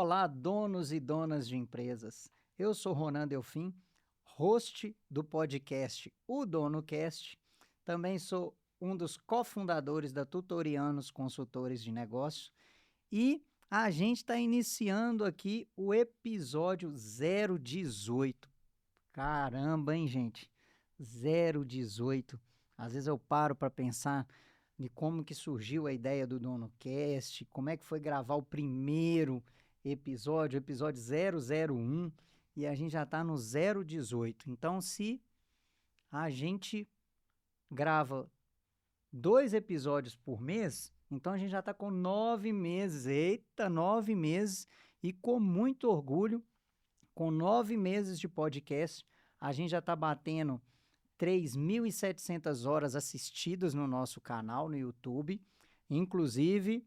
Olá, donos e donas de empresas. Eu sou Ronan Delfim, host do podcast O DonoCast. Também sou um dos cofundadores da Tutorianos Consultores de Negócios e a gente está iniciando aqui o episódio 018. Caramba, hein, gente? 018. Às vezes eu paro para pensar de como que surgiu a ideia do DonoCast, como é que foi gravar o primeiro episódio 001, e a gente já está no 018. Então, se a gente grava 2 episódios por mês, então a gente já está com 9 meses. Eita, 9 meses! E com muito orgulho, com 9 meses de podcast, a gente já está batendo 3.700 horas assistidas no nosso canal no YouTube. Inclusive,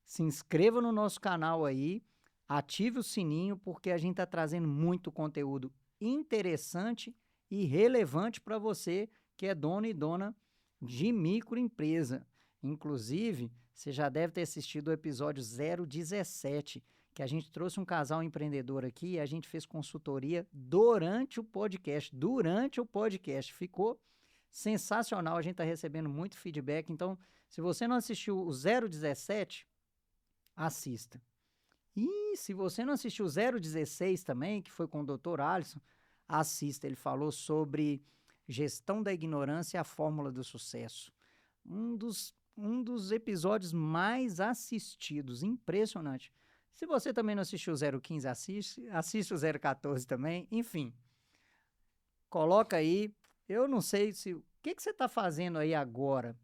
se inscreva no nosso canal aí, ative o sininho, porque a gente está trazendo muito conteúdo interessante e relevante para você que é dono e dona de microempresa. Inclusive, você já deve ter assistido o episódio 017, que a gente trouxe um casal empreendedor aqui e a gente fez consultoria durante o podcast. Ficou sensacional, a gente está recebendo muito feedback. Então, se você não assistiu o 017, assista. E se você não assistiu o 016 também, que foi com o Dr. Alisson, assista. Ele falou sobre gestão da ignorância e a fórmula do sucesso. Um dos episódios mais assistidos, impressionante. Se você também não assistiu o 015, assiste o 014 também, enfim. Coloca aí, eu não sei se... O que você está fazendo aí agora?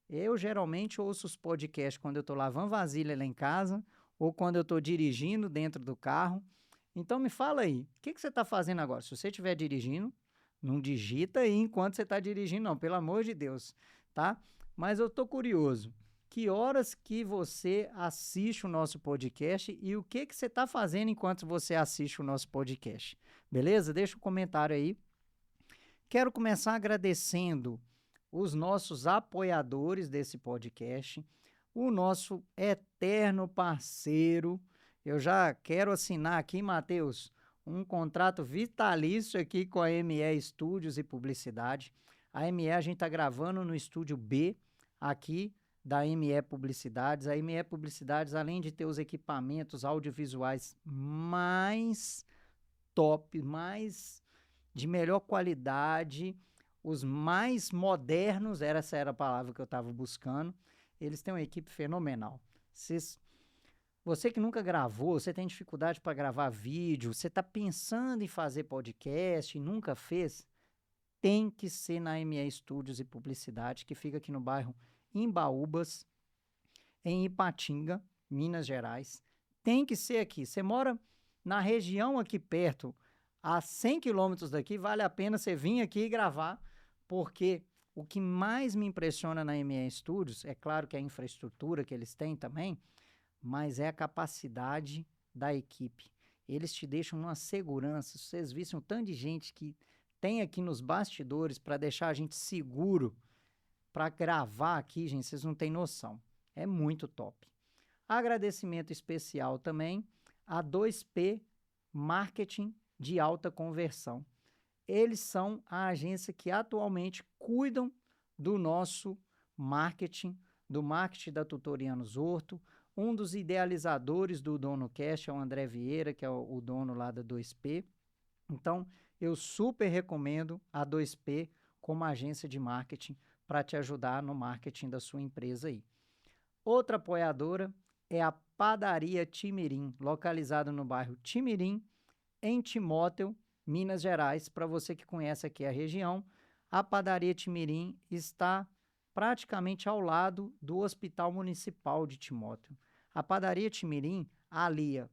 Eu geralmente ouço os podcasts quando eu estou lavando vasilha lá em casa ou quando eu estou dirigindo dentro do carro. Então me fala aí, o que você está fazendo agora? Se você estiver dirigindo, não digita aí enquanto você está dirigindo, não, pelo amor de Deus, tá? Mas eu estou curioso. Que horas que você assiste o nosso podcast e o que você está fazendo enquanto você assiste o nosso podcast? Beleza? Deixa um comentário aí. Quero começar agradecendo os nossos apoiadores desse podcast, o nosso eterno parceiro. Eu já quero assinar aqui, Matheus, um contrato vitalício aqui com a ME Estúdios e Publicidade. A ME a gente está gravando no estúdio B aqui da ME Publicidades. A ME Publicidades, além de ter os equipamentos audiovisuais mais top, mais de melhor qualidade, os mais modernos, essa era a palavra que eu estava buscando, eles têm uma equipe fenomenal. Você que nunca gravou, você tem dificuldade para gravar vídeo, você está pensando em fazer podcast e nunca fez, tem que ser na ME Estúdios e Publicidade, que fica aqui no bairro Embaúbas, em Ipatinga, Minas Gerais. Tem que ser aqui. Você mora na região aqui perto, a 100 quilômetros daqui, vale a pena você vir aqui e gravar, porque o que mais me impressiona na ME Studios, é claro que é a infraestrutura que eles têm também, mas é a capacidade da equipe. Eles te deixam numa segurança. Se vocês vissem o tanto de gente que tem aqui nos bastidores para deixar a gente seguro para gravar aqui, gente, vocês não têm noção. É muito top. Agradecimento especial também a 2P Marketing de Alta Conversão. Eles são a agência que atualmente cuidam do nosso marketing, do marketing da Tutorianos Horto. Um dos idealizadores do DonoCast é o André Vieira, que é o dono lá da 2P. Então, eu super recomendo a 2P como agência de marketing para te ajudar no marketing da sua empresa aí. Outra apoiadora é a Padaria Timirim, localizada no bairro Timirim, em Timóteo, Minas Gerais. Para você que conhece aqui a região, a Padaria Timirim está praticamente ao lado do Hospital Municipal de Timóteo. A Padaria Timirim alia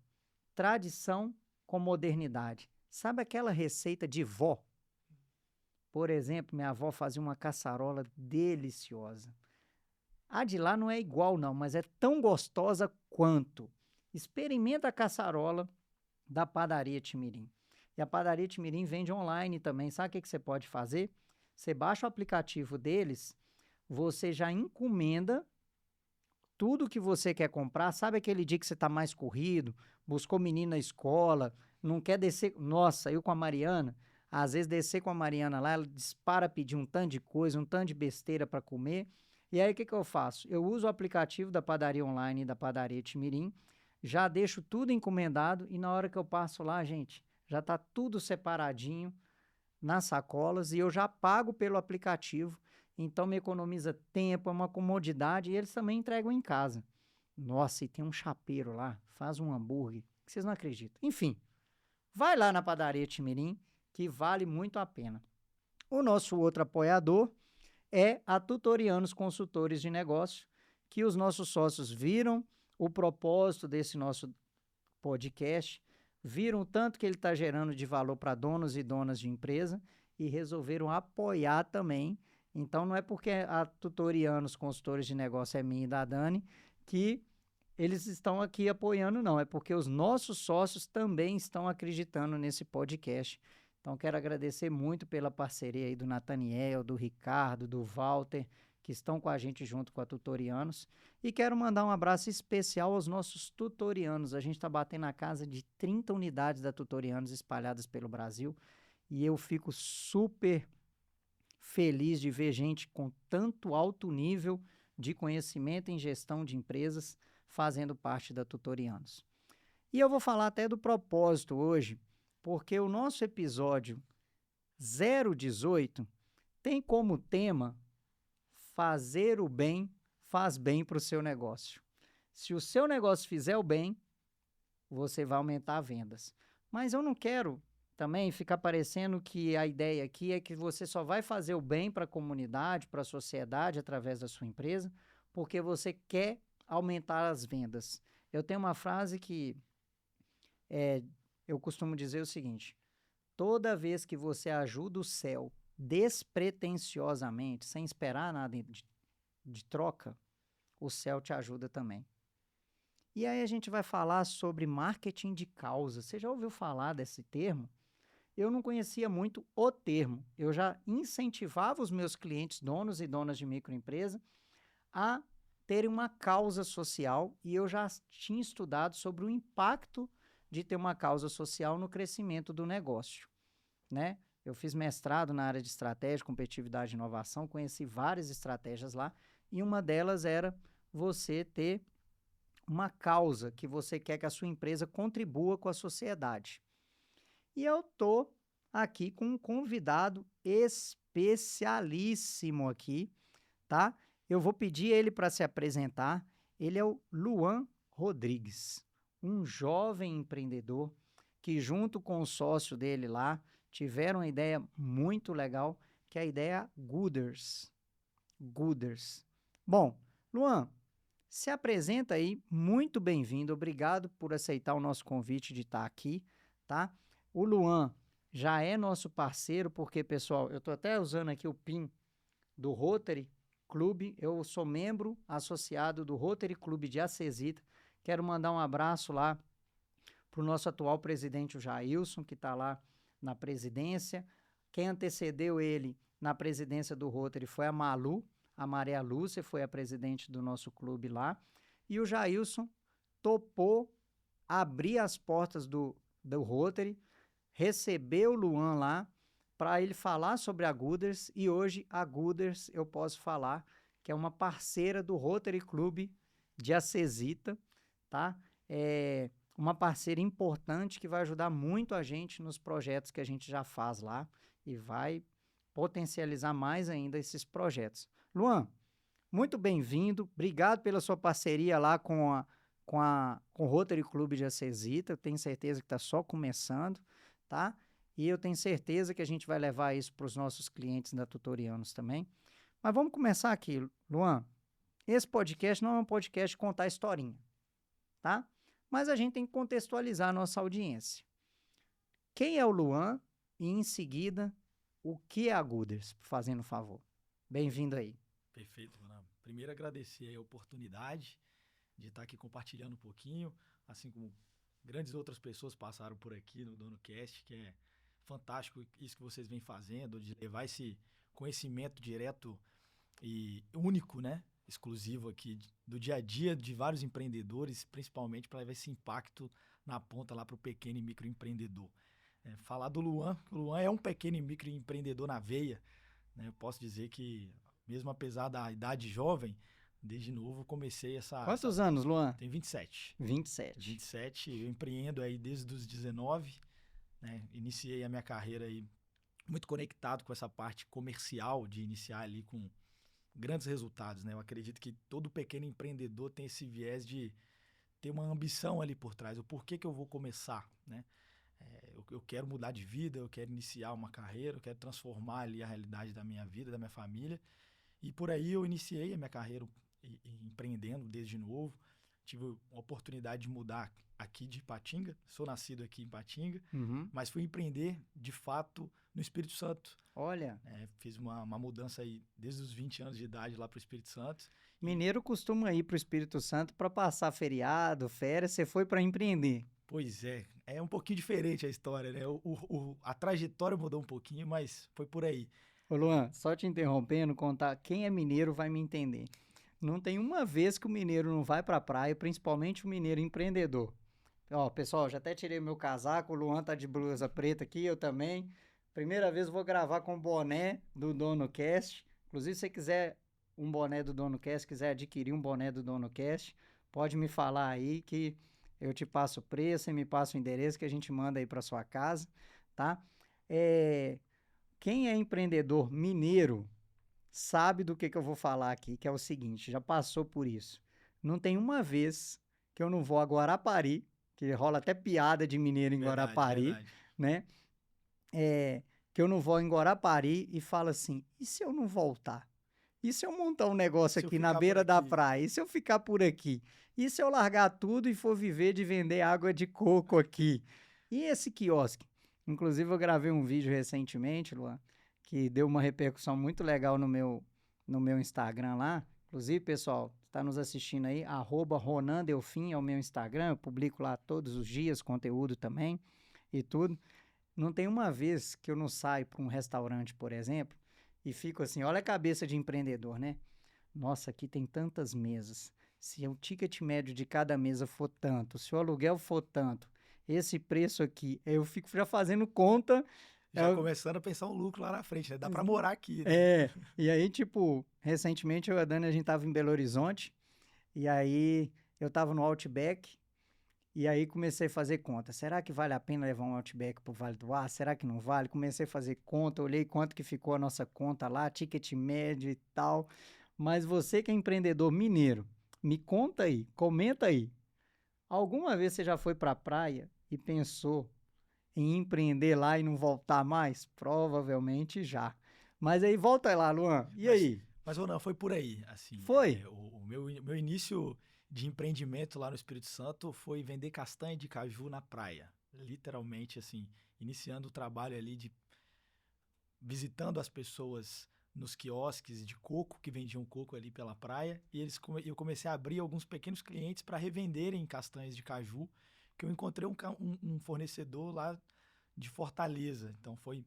tradição com modernidade. Sabe aquela receita de vó? Por exemplo, minha avó fazia uma caçarola deliciosa. A de lá não é igual não, mas é tão gostosa quanto. Experimenta a caçarola da Padaria Timirim. E a Padaria Timirim vende online também. Sabe o que você pode fazer? Você baixa o aplicativo deles, você já encomenda tudo que você quer comprar. Sabe aquele dia que você está mais corrido, buscou menino na escola, não quer descer? Nossa, eu com a Mariana, às vezes descer com a Mariana lá, ela dispara pedir um tanto de coisa, um tanto de besteira para comer. E aí o que eu faço? Eu uso o aplicativo da padaria online e da padaria Timirim, já deixo tudo encomendado e na hora que eu passo lá, gente, já está tudo separadinho nas sacolas e eu já pago pelo aplicativo, então me economiza tempo, é uma comodidade e eles também entregam em casa. Nossa, e tem um chapeiro lá, faz um hambúrguer, que vocês não acreditam. Enfim, vai lá na padaria Timirim, que vale muito a pena. O nosso outro apoiador é a Tutorianos Consultores de Negócio, que os nossos sócios viram o propósito desse nosso podcast, viram o tanto que ele está gerando de valor para donos e donas de empresa e resolveram apoiar também. Então, não é porque a Tutorianos Consultores de Negócio é minha e da Dani que eles estão aqui apoiando, não. É porque os nossos sócios também estão acreditando nesse podcast. Então, quero agradecer muito pela parceria aí do Nathaniel, do Ricardo, do Walter, que estão com a gente junto com a Tutorianos. E quero mandar um abraço especial aos nossos tutorianos. A gente está batendo na casa de 30 unidades da Tutorianos espalhadas pelo Brasil. E eu fico super feliz de ver gente com tanto alto nível de conhecimento em gestão de empresas fazendo parte da Tutorianos. E eu vou falar até do propósito hoje, porque o nosso episódio 018 tem como tema fazer o bem faz bem para o seu negócio. Se o seu negócio fizer o bem, você vai aumentar as vendas. Mas eu não quero também ficar parecendo que a ideia aqui é que você só vai fazer o bem para a comunidade, para a sociedade, através da sua empresa, porque você quer aumentar as vendas. Eu tenho uma frase que eu costumo dizer o seguinte: toda vez que você ajuda o céu despretensiosamente, sem esperar nada de troca, o céu te ajuda também. E aí a gente vai falar sobre marketing de causa. Você já ouviu falar desse termo? Eu não conhecia muito o termo. Eu já incentivava os meus clientes, donos e donas de microempresa, a terem uma causa social e eu já tinha estudado sobre o impacto de ter uma causa social no crescimento do negócio, né? Eu fiz mestrado na área de estratégia, competitividade e inovação, conheci várias estratégias lá e uma delas era você ter uma causa que você quer que a sua empresa contribua com a sociedade. E eu tô aqui com um convidado especialíssimo aqui, tá? Eu vou pedir ele para se apresentar. Ele é o Luan Rodrigues, um jovem empreendedor que junto com o sócio dele lá tiveram uma ideia muito legal, que é a ideia Gooders. Gooders. Bom, Luan, se apresenta aí, muito bem-vindo, obrigado por aceitar o nosso convite de estar aqui, tá? O Luan já é nosso parceiro, porque, pessoal, eu estou até usando aqui o PIN do Rotary Clube, eu sou membro associado do Rotary Clube de Acesita, quero mandar um abraço lá para o nosso atual presidente, o Jailson, que está lá na presidência. Quem antecedeu ele na presidência do Rotary foi a Malu, a Maria Lúcia foi a presidente do nosso clube lá, e o Jailson topou abrir as portas do Rotary, recebeu o Luan lá para ele falar sobre a Gooders, e hoje a Gooders eu posso falar que é uma parceira do Rotary Clube de Acesita, tá? É uma parceira importante que vai ajudar muito a gente nos projetos que a gente já faz lá e vai potencializar mais ainda esses projetos. Luan, muito bem-vindo, obrigado pela sua parceria lá com o Rotary Clube de Acesita, eu tenho certeza que está só começando, tá? E eu tenho certeza que a gente vai levar isso para os nossos clientes da Tutorianos também. Mas vamos começar aqui, Luan. Esse podcast não é um podcast de contar historinha, tá? Mas a gente tem que contextualizar a nossa audiência. Quem é o Luan e, em seguida, o que é a Gooders, fazendo um favor. Bem-vindo aí. Perfeito, Ronaldo. Primeiro, agradecer a oportunidade de estar aqui compartilhando um pouquinho, assim como grandes outras pessoas passaram por aqui no DonoCast, que é fantástico isso que vocês vêm fazendo, de levar esse conhecimento direto e único, né, exclusivo aqui do dia a dia de vários empreendedores, principalmente para levar esse impacto na ponta lá para o pequeno e microempreendedor. Falar do Luan, o Luan é um pequeno e microempreendedor na veia, né? Eu posso dizer que, mesmo apesar da idade jovem, desde novo comecei Quantos anos, Luan? Tenho 27. 27. 27, eu empreendo aí desde os 19, né? Iniciei a minha carreira aí muito conectado com essa parte comercial, de iniciar ali com grandes resultados, né? Eu acredito que todo pequeno empreendedor tem esse viés de ter uma ambição ali por trás, o porquê que eu vou começar, né? Eu quero mudar de vida, eu quero iniciar uma carreira, eu quero transformar ali a realidade da minha vida, da minha família. E por aí eu iniciei a minha carreira empreendendo desde novo. Tive a oportunidade de mudar aqui de Ipatinga, sou nascido aqui em Ipatinga, mas fui empreender de fato no Espírito Santo. Olha. Fiz uma mudança aí desde os 20 anos de idade lá para o Espírito Santo. Mineiro costuma ir para o Espírito Santo para passar feriado, férias, você foi para empreender. Pois é um pouquinho diferente a história, né? A trajetória mudou um pouquinho, mas foi por aí. Ô Luan, só te interrompendo, contar, quem é mineiro vai me entender. Não tem uma vez que o mineiro não vai pra praia, principalmente o mineiro empreendedor. Ó, pessoal, já até tirei meu casaco, o Luan tá de blusa preta aqui, eu também. Primeira vez eu vou gravar com o boné do Dono Cast. Inclusive, se você quiser um boné do Dono Cast, quiser adquirir um boné do Dono Cast, pode me falar aí que eu te passo o preço e me passa o endereço que a gente manda aí pra sua casa, tá? Quem é empreendedor mineiro sabe do que eu vou falar aqui, que é o seguinte, já passou por isso. Não tem uma vez que eu não vou a Guarapari, que rola até piada de mineiro em Guarapari, né? Que eu não vou em Guarapari e falo assim, e se eu não voltar? E se eu montar um negócio aqui na beira da praia? E se eu ficar por aqui? E se eu largar tudo e for viver de vender água de coco aqui? E esse quiosque? Inclusive, eu gravei um vídeo recentemente, Luan, que deu uma repercussão muito legal no meu Instagram lá. Inclusive, pessoal, está nos assistindo aí, @RonanDelfim é o meu Instagram, eu publico lá todos os dias, conteúdo também e tudo. Não tem uma vez que eu não saio para um restaurante, por exemplo, e fico assim, olha a cabeça de empreendedor, né? Nossa, aqui tem tantas mesas. Se o ticket médio de cada mesa for tanto, se o aluguel for tanto, esse preço aqui, eu fico já fazendo conta. Já começando a pensar um lucro lá na frente, né? Dá pra morar aqui, né? E aí, tipo, recentemente eu e a Dani, a gente tava em Belo Horizonte, e aí eu tava no Outback, e aí comecei a fazer conta. Será que vale a pena levar um Outback pro Vale do Ar? Será que não vale? Comecei a fazer conta, olhei quanto que ficou a nossa conta lá, ticket médio e tal. Mas você que é empreendedor mineiro, me conta aí, comenta aí. Alguma vez você já foi pra praia e pensou em empreender lá e não voltar mais? Provavelmente já. Mas aí, volta lá, Luan. E aí? Mas, Ronan, foi por aí, assim. Foi? O meu início de empreendimento lá no Espírito Santo foi vender castanha de caju na praia. Literalmente, assim, iniciando o trabalho ali de visitando as pessoas nos quiosques de coco, que vendiam coco ali pela praia, e eu comecei a abrir alguns pequenos clientes para revenderem castanhas de caju, que eu encontrei um fornecedor lá de Fortaleza. Então foi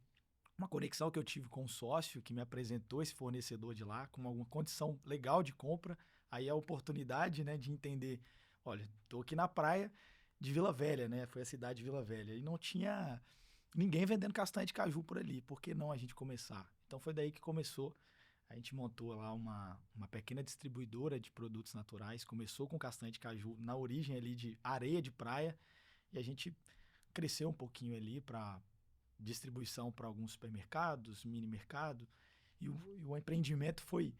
uma conexão que eu tive com um sócio que me apresentou esse fornecedor de lá, com alguma condição legal de compra. Aí a oportunidade, né, de entender, olha, tô aqui na praia de Vila Velha, né? Foi a cidade de Vila Velha. E não tinha ninguém vendendo castanha de caju por ali. Por que não a gente começar? Então foi daí que começou. A gente montou lá uma pequena distribuidora de produtos naturais. Começou com castanha de caju na origem ali de areia de praia. E a gente cresceu um pouquinho ali para distribuição para alguns supermercados, mini mercado. E o empreendimento foi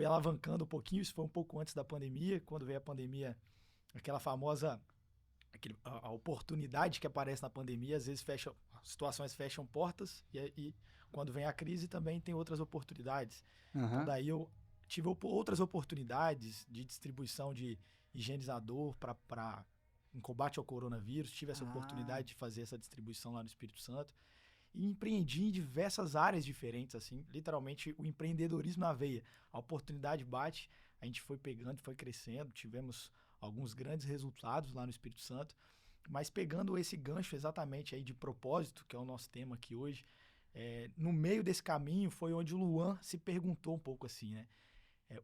alavancando um pouquinho. Isso foi um pouco antes da pandemia. Quando veio a pandemia, aquela famosa... a oportunidade que aparece na pandemia, às vezes situações fecham portas e quando vem a crise também tem outras oportunidades. Então daí eu tive outras oportunidades de distribuição de higienizador em combate ao coronavírus, tive essa oportunidade de fazer essa distribuição lá no Espírito Santo e empreendi em diversas áreas diferentes, assim, literalmente o empreendedorismo na veia. A oportunidade bate, a gente foi pegando, foi crescendo, tivemos alguns grandes resultados lá no Espírito Santo, mas pegando esse gancho exatamente aí de propósito, que é o nosso tema aqui hoje, no meio desse caminho foi onde o Luan se perguntou um pouco assim, né?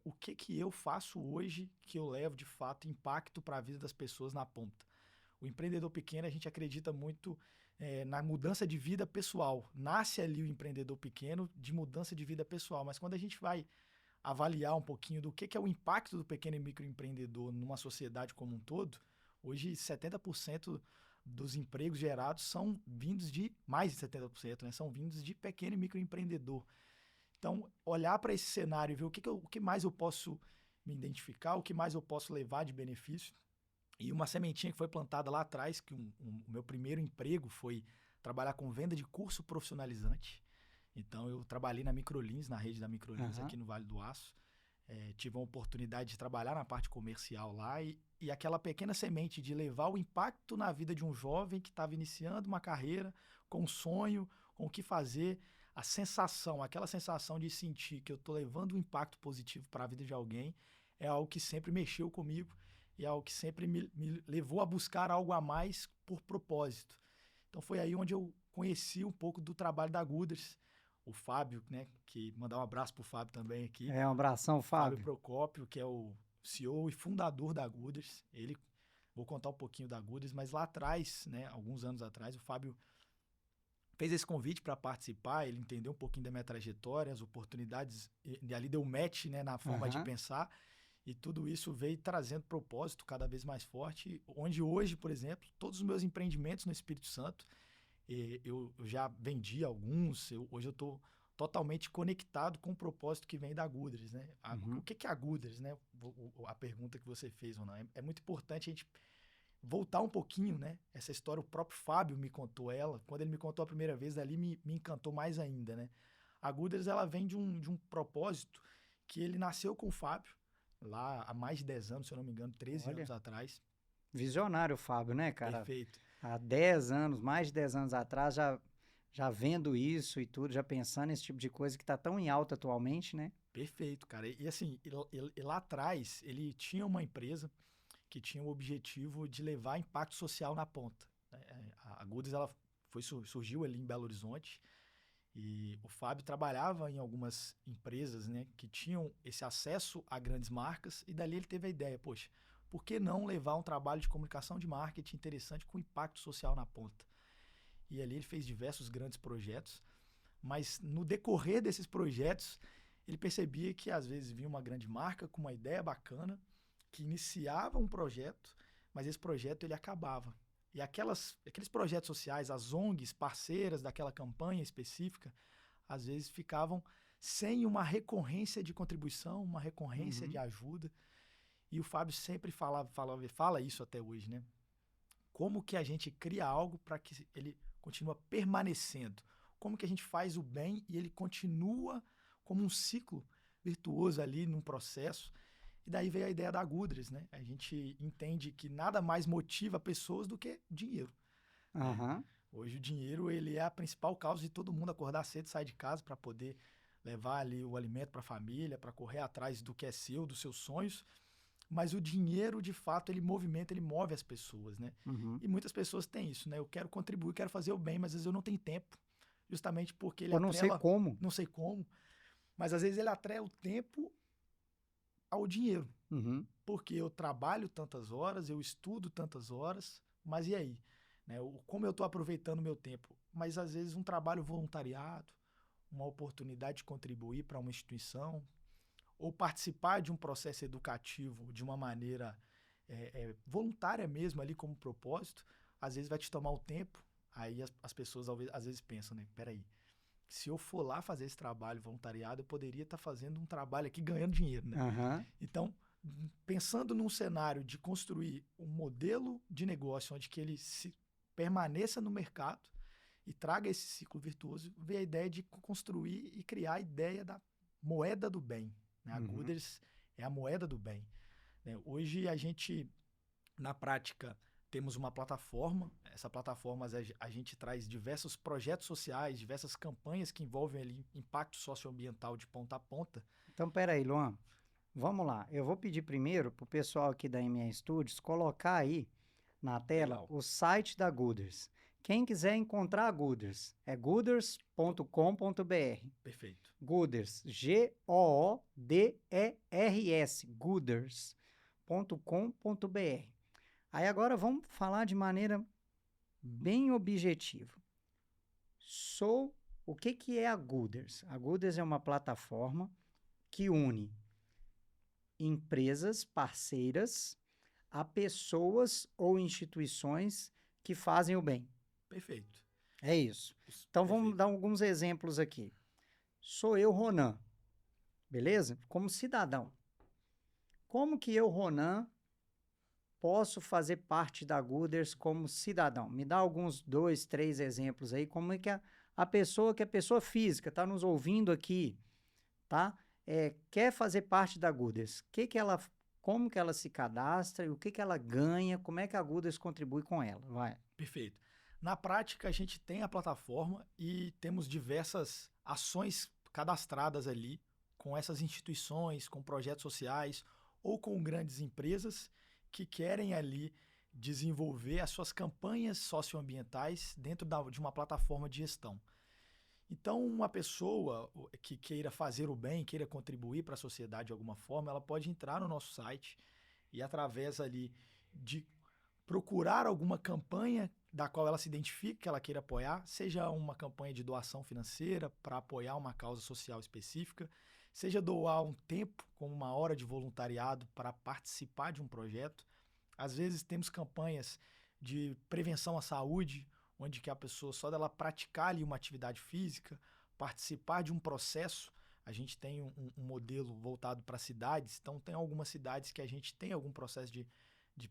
O que eu faço hoje que eu levo, de fato, impacto para a vida das pessoas na ponta. O empreendedor pequeno, a gente acredita muito na mudança de vida pessoal. Nasce ali o empreendedor pequeno de mudança de vida pessoal, mas quando a gente vai avaliar um pouquinho do que é o impacto do pequeno e microempreendedor numa sociedade como um todo, hoje 70% dos empregos gerados são vindos de, mais de 70%, né, são vindos de pequeno e microempreendedor. Então, olhar para esse cenário e ver o que mais eu posso me identificar, o que mais eu posso levar de benefício. E uma sementinha que foi plantada lá atrás, que o meu primeiro emprego foi trabalhar com venda de curso profissionalizante. Então, eu trabalhei na Microlins, na rede da Microlins aqui no Vale do Aço. Tive a oportunidade de trabalhar na parte comercial lá e aquela pequena semente de levar o impacto na vida de um jovem que estava iniciando uma carreira, com um sonho, com o que fazer, aquela sensação de sentir que eu estou levando um impacto positivo para a vida de alguém, é algo que sempre mexeu comigo e é algo que sempre me levou a buscar algo a mais por propósito. Então foi aí onde eu conheci um pouco do trabalho da Gooders, o Fábio, né, que mandar um abraço pro Fábio também aqui. Um abração, Fábio. Fábio Procópio, que é o CEO e fundador da Gooders. Vou contar um pouquinho da Gooders, mas lá atrás, né, alguns anos atrás, o Fábio fez esse convite para participar, ele entendeu um pouquinho da minha trajetória, as oportunidades, e ali deu match, né, na forma de pensar, e tudo isso veio trazendo propósito cada vez mais forte, onde hoje, por exemplo, todos os meus empreendimentos no Espírito Santo, eu já vendi alguns, hoje eu estou totalmente conectado com o propósito que vem da Gooders, né? O que é a Gooders, né? A pergunta que você fez, Ronan, é muito importante a gente voltar um pouquinho, né? Essa história, o próprio Fábio me contou ela. Quando ele me contou a primeira vez, dali me encantou mais ainda, né? A Gooders, ela vem de um propósito que ele nasceu com o Fábio, lá há mais de 10 anos, se eu não me engano, 13 anos atrás. Visionário, Fábio, né, cara? Perfeito. Há 10 anos, mais de 10 anos atrás, já vendo isso e tudo, já pensando nesse tipo de coisa que está tão em alta atualmente, né? Perfeito, cara. E assim, lá atrás, ele tinha uma empresa que tinha o objetivo de levar impacto social na ponta. A Gooders, ela surgiu ali em Belo Horizonte e o Fábio trabalhava em algumas empresas, né, que tinham esse acesso a grandes marcas e dali ele teve a ideia, poxa, por que não levar um trabalho de comunicação de marketing interessante com impacto social na ponta? E ali ele fez diversos grandes projetos, mas no decorrer desses projetos, ele percebia que às vezes vinha uma grande marca com uma ideia bacana, que iniciava um projeto, mas esse projeto ele acabava. E aqueles projetos sociais, as ONGs parceiras daquela campanha específica, às vezes ficavam sem uma recorrência de contribuição, uma recorrência de ajuda. E o Fábio sempre fala isso até hoje, né? Como que a gente cria algo para que ele continue permanecendo? Como que a gente faz o bem e ele continua como um ciclo virtuoso ali num processo? E daí veio a ideia da Gooders, né? A gente entende que nada mais motiva pessoas do que dinheiro. Hoje o dinheiro ele é a principal causa de todo mundo acordar cedo e sair de casa para poder levar ali o alimento para a família, para correr atrás do que é seu, dos seus sonhos. Mas o dinheiro, de fato, ele move as pessoas, né? E muitas pessoas têm isso, né? Eu quero contribuir, quero fazer o bem, mas às vezes eu não tenho tempo. Justamente porque ele atrela... Não sei como. Mas às vezes ele atrela o tempo ao dinheiro. Porque eu trabalho tantas horas, eu estudo tantas horas, mas e aí? Né? Como eu estou aproveitando o meu tempo? Mas às vezes um trabalho voluntariado, uma oportunidade de contribuir para uma instituição, ou participar de um processo educativo de uma maneira voluntária mesmo, ali como propósito, às vezes vai te tomar o tempo, aí as pessoas às vezes pensam, né? Peraí, se eu for lá fazer esse trabalho voluntariado, eu poderia estar fazendo um trabalho aqui ganhando dinheiro, né? Então, pensando num cenário de construir um modelo de negócio onde que ele permaneça no mercado e traga esse ciclo virtuoso, veio a ideia de construir e criar a ideia da moeda do bem. Né? A Gooders é a moeda do bem. Né? Hoje a gente, na prática, temos uma plataforma. Essa plataforma a gente traz diversos projetos sociais, diversas campanhas que envolvem ali impacto socioambiental de ponta a ponta. Então, peraí, Luan. Vamos lá. Eu vou pedir primeiro para o pessoal aqui da MA Studios colocar aí na tela o site da Gooders, Quem quiser encontrar a Gooders, é gooders.com.br. Perfeito. Gooders, Gooders, gooders.com.br. Aí agora vamos falar de maneira bem objetiva. O que é a Gooders? A Gooders é uma plataforma que une empresas parceiras a pessoas ou instituições que fazem o bem. Perfeito. É isso. Então vamos dar alguns exemplos aqui. Sou eu, Ronan, beleza? Como cidadão. Como que eu, Ronan, posso fazer parte da Gooders como cidadão? Me dá alguns 2, 3 exemplos aí. Como é que a pessoa que é pessoa física, está nos ouvindo aqui, tá? Quer fazer parte da Gooders? Como que ela se cadastra e o que ela ganha? Como é que a Gooders contribui com ela? Vai. Perfeito. Na prática, a gente tem a plataforma e temos diversas ações cadastradas ali com essas instituições, com projetos sociais ou com grandes empresas que querem ali desenvolver as suas campanhas socioambientais dentro de uma plataforma de gestão. Então, uma pessoa que queira fazer o bem, queira contribuir para a sociedade de alguma forma, ela pode entrar no nosso site e, através ali de procurar alguma campanha da qual ela se identifique que ela queira apoiar, seja uma campanha de doação financeira para apoiar uma causa social específica, seja doar um tempo, como uma hora de voluntariado para participar de um projeto. Às vezes temos campanhas de prevenção à saúde, onde que a pessoa, só dela praticar ali uma atividade física, participar de um processo, a gente tem um modelo voltado para cidades, então tem algumas cidades que a gente tem algum processo de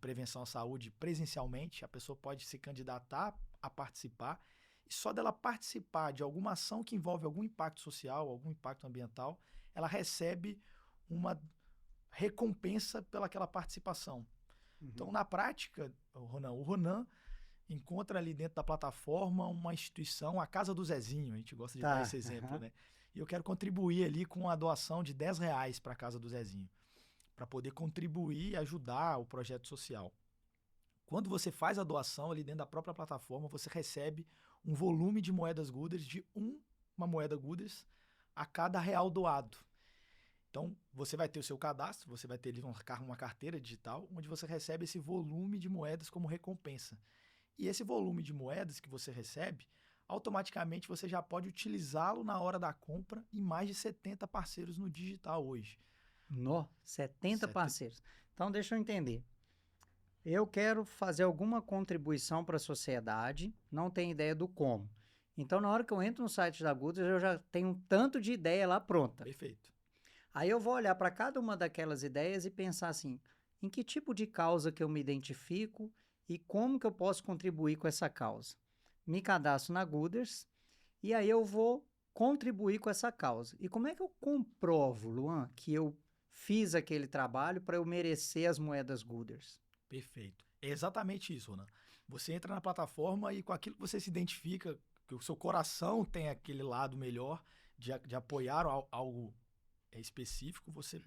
prevenção à saúde presencialmente, a pessoa pode se candidatar a participar, e só dela participar de alguma ação que envolve algum impacto social, algum impacto ambiental, ela recebe uma recompensa pelaquela participação. Uhum. Então, na prática, o Ronan encontra ali dentro da plataforma uma instituição, a Casa do Zezinho, a gente gosta de dar esse exemplo, né? E eu quero contribuir ali com a doação de R$10 para a Casa do Zezinho, para poder contribuir e ajudar o projeto social. Quando você faz a doação ali dentro da própria plataforma, você recebe um volume de moedas Gooders de uma moeda Gooders a cada R$1 doado. Então, você vai ter o seu cadastro, você vai ter ali uma carteira digital, onde você recebe esse volume de moedas como recompensa. E esse volume de moedas que você recebe, automaticamente você já pode utilizá-lo na hora da compra em mais de 70 parceiros no digital hoje. 70 parceiros. Então, deixa eu entender. Eu quero fazer alguma contribuição para a sociedade, não tenho ideia do como. Então, na hora que eu entro no site da Gooders, eu já tenho um tanto de ideia lá pronta. Perfeito. Aí eu vou olhar para cada uma daquelas ideias e pensar assim, em que tipo de causa que eu me identifico e como que eu posso contribuir com essa causa. Me cadastro na Gooders e aí eu vou contribuir com essa causa. E como é que eu comprovo, Luan, que eu fiz aquele trabalho para eu merecer as moedas Gooders? Perfeito. É exatamente isso, Ronan. Você entra na plataforma e com aquilo que você se identifica, que o seu coração tem aquele lado melhor de apoiar algo específico, você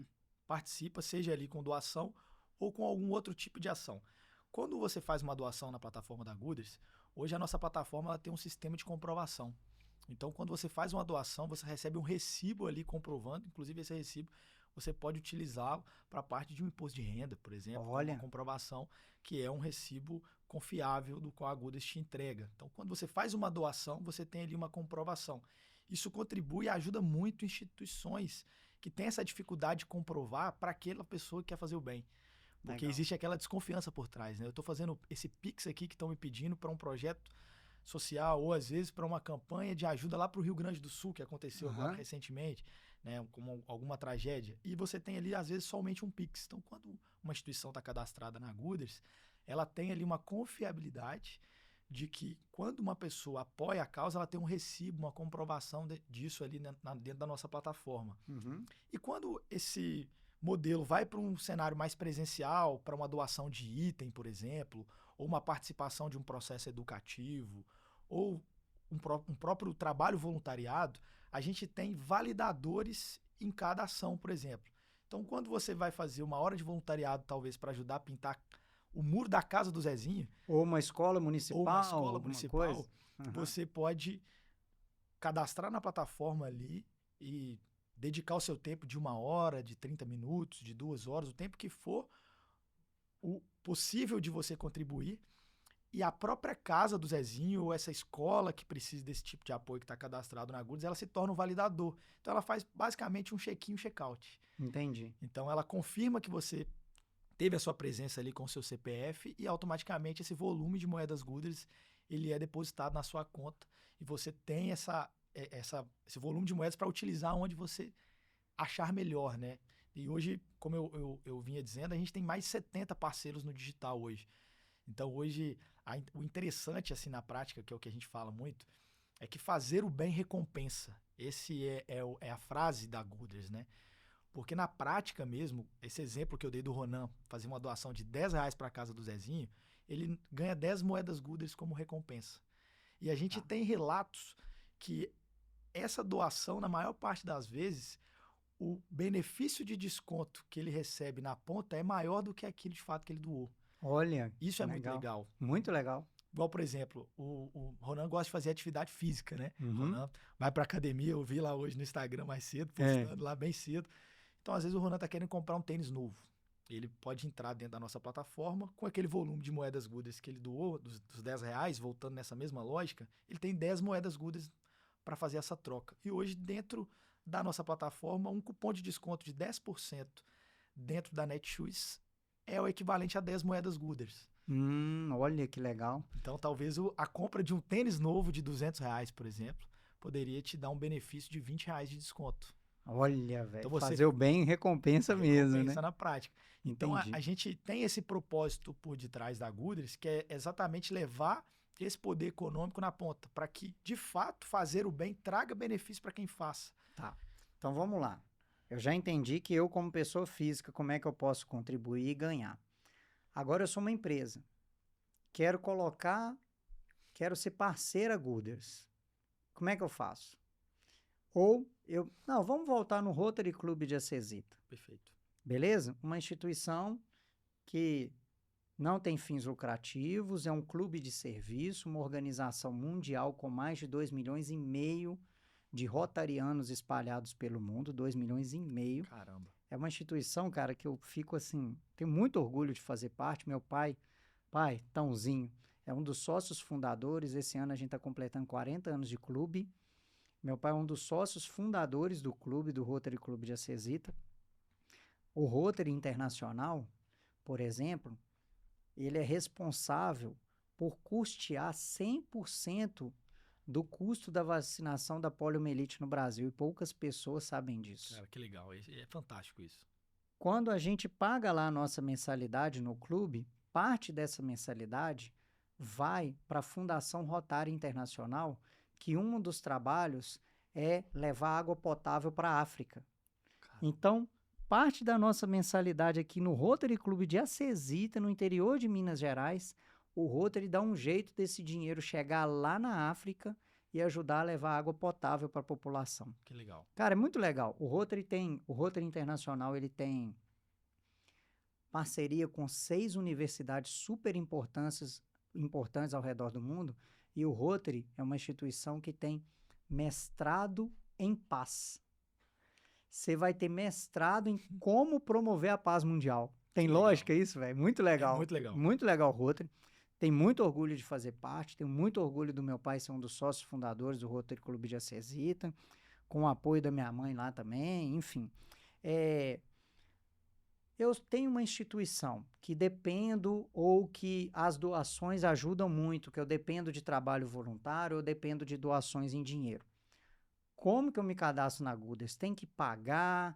participa, seja ali com doação ou com algum outro tipo de ação. Quando você faz uma doação na plataforma da Gooders, hoje a nossa plataforma ela tem um sistema de comprovação. Então, quando você faz uma doação, você recebe um recibo ali comprovando, inclusive esse recibo você pode utilizá-lo para parte de um imposto de renda, por exemplo, uma comprovação que é um recibo confiável do qual a Gooders te entrega. Então, quando você faz uma doação, você tem ali uma comprovação. Isso contribui e ajuda muito instituições que têm essa dificuldade de comprovar para aquela pessoa que quer fazer o bem. Porque existe aquela desconfiança por trás, né? Eu estou fazendo esse Pix aqui que estão me pedindo para um projeto social ou, às vezes, para uma campanha de ajuda lá para o Rio Grande do Sul, que aconteceu agora recentemente, né? Como alguma tragédia. E você tem ali, às vezes, somente um Pix. Então, quando uma instituição está cadastrada na Gooders, ela tem ali uma confiabilidade de que quando uma pessoa apoia a causa, ela tem um recibo, uma comprovação disso ali dentro da nossa plataforma. E quando esse modelo vai para um cenário mais presencial, para uma doação de item, por exemplo, ou uma participação de um processo educativo, ou um próprio trabalho voluntariado, a gente tem validadores em cada ação, por exemplo. Então, quando você vai fazer uma hora de voluntariado, talvez para ajudar a pintar o muro da casa do Zezinho, Ou uma escola municipal, ou uma escola alguma municipal, coisa. você pode cadastrar na plataforma ali e dedicar o seu tempo de 1 hora, de 30 minutos, de 2 horas, o tempo que for o possível de você contribuir. E a própria casa do Zezinho, ou essa escola que precisa desse tipo de apoio que está cadastrado na Goods, ela se torna um validador. Então ela faz basicamente um check-in, um check-out. Entendi. Então ela confirma que você teve a sua presença ali com o seu CPF e automaticamente esse volume de moedas Gooders ele é depositado na sua conta e você tem esse volume de moedas para utilizar onde você achar melhor, né? E hoje, como eu vinha dizendo, a gente tem mais de 70 parceiros no digital hoje. Então hoje, o interessante assim na prática, que é o que a gente fala muito, é que fazer o bem recompensa. Esse é a frase da Gooders, né? Porque na prática mesmo, esse exemplo que eu dei do Ronan, fazer uma doação de R$10 para a casa do Zezinho, ele ganha 10 moedas Gooders como recompensa. E a gente tem relatos que essa doação, na maior parte das vezes, o benefício de desconto que ele recebe na ponta é maior do que aquilo de fato que ele doou. Olha, Isso é muito legal. Muito legal. Igual, por exemplo, o Ronan gosta de fazer atividade física, né? Uhum. Ronan vai pra academia, eu vi lá hoje no Instagram mais cedo, postando lá bem cedo. Então, às vezes, o Ronan tá querendo comprar um tênis novo. Ele pode entrar dentro da nossa plataforma com aquele volume de moedas Gooders que ele doou, dos R$10, voltando nessa mesma lógica, ele tem 10 moedas Gooders para fazer essa troca. E hoje, dentro da nossa plataforma, um cupom de desconto de 10% dentro da Netshoes é o equivalente a 10 moedas Gooders. Olha que legal. Então, talvez a compra de um tênis novo de R$200, por exemplo, poderia te dar um benefício de R$20 de desconto. Olha, velho. Então, fazer o bem recompensa mesmo, né? Recompensa na prática. Então, Entendi. a gente tem esse propósito por detrás da Gooders, que é exatamente levar esse poder econômico na ponta, para que, de fato, fazer o bem traga benefício para quem faça. Tá. Então, vamos lá. Eu já entendi que eu, como pessoa física, como é que eu posso contribuir e ganhar. Agora eu sou uma empresa. Quero ser parceira Gooders. Como é que eu faço? Não, vamos voltar no Rotary Club de Acesita. Perfeito. Beleza? Uma instituição que não tem fins lucrativos, é um clube de serviço, uma organização mundial com mais de 2,5 milhões de rotarianos espalhados pelo mundo, 2,5 milhões. Caramba. É uma instituição, cara, que eu fico assim, tenho muito orgulho de fazer parte. Meu pai, Tãozinho, é um dos sócios fundadores. Esse ano a gente está completando 40 anos de clube. Meu pai é um dos sócios fundadores do clube, do Rotary Clube de Acesita. O Rotary Internacional, por exemplo, ele é responsável por custear 100% do custo da vacinação da poliomielite no Brasil, e poucas pessoas sabem disso. Cara, que legal. É fantástico isso. Quando a gente paga lá a nossa mensalidade no clube, parte dessa mensalidade vai para a Fundação Rotária Internacional, que um dos trabalhos é levar água potável para a África. Caramba. Então, parte da nossa mensalidade aqui no Rotary Clube de Acesita, no interior de Minas Gerais, o Rotary dá um jeito desse dinheiro chegar lá na África e ajudar a levar água potável para a população. Que legal. Cara, é muito legal. O Rotary Internacional, ele tem parceria com 6 universidades super importantes ao redor do mundo, e o Rotary é uma instituição que tem mestrado em paz. Você vai ter mestrado em como promover a paz mundial. Tem lógica isso, velho? Muito legal. É muito legal. Muito legal o Rotary. Tenho muito orgulho de fazer parte, tenho muito orgulho do meu pai ser um dos sócios fundadores do Rotary Clube de Acesita, com o apoio da minha mãe lá também, enfim. Eu tenho uma instituição que dependo, ou que as doações ajudam muito, que eu dependo de trabalho voluntário, ou dependo de doações em dinheiro. Como que eu me cadastro na Gooders? Tem que pagar?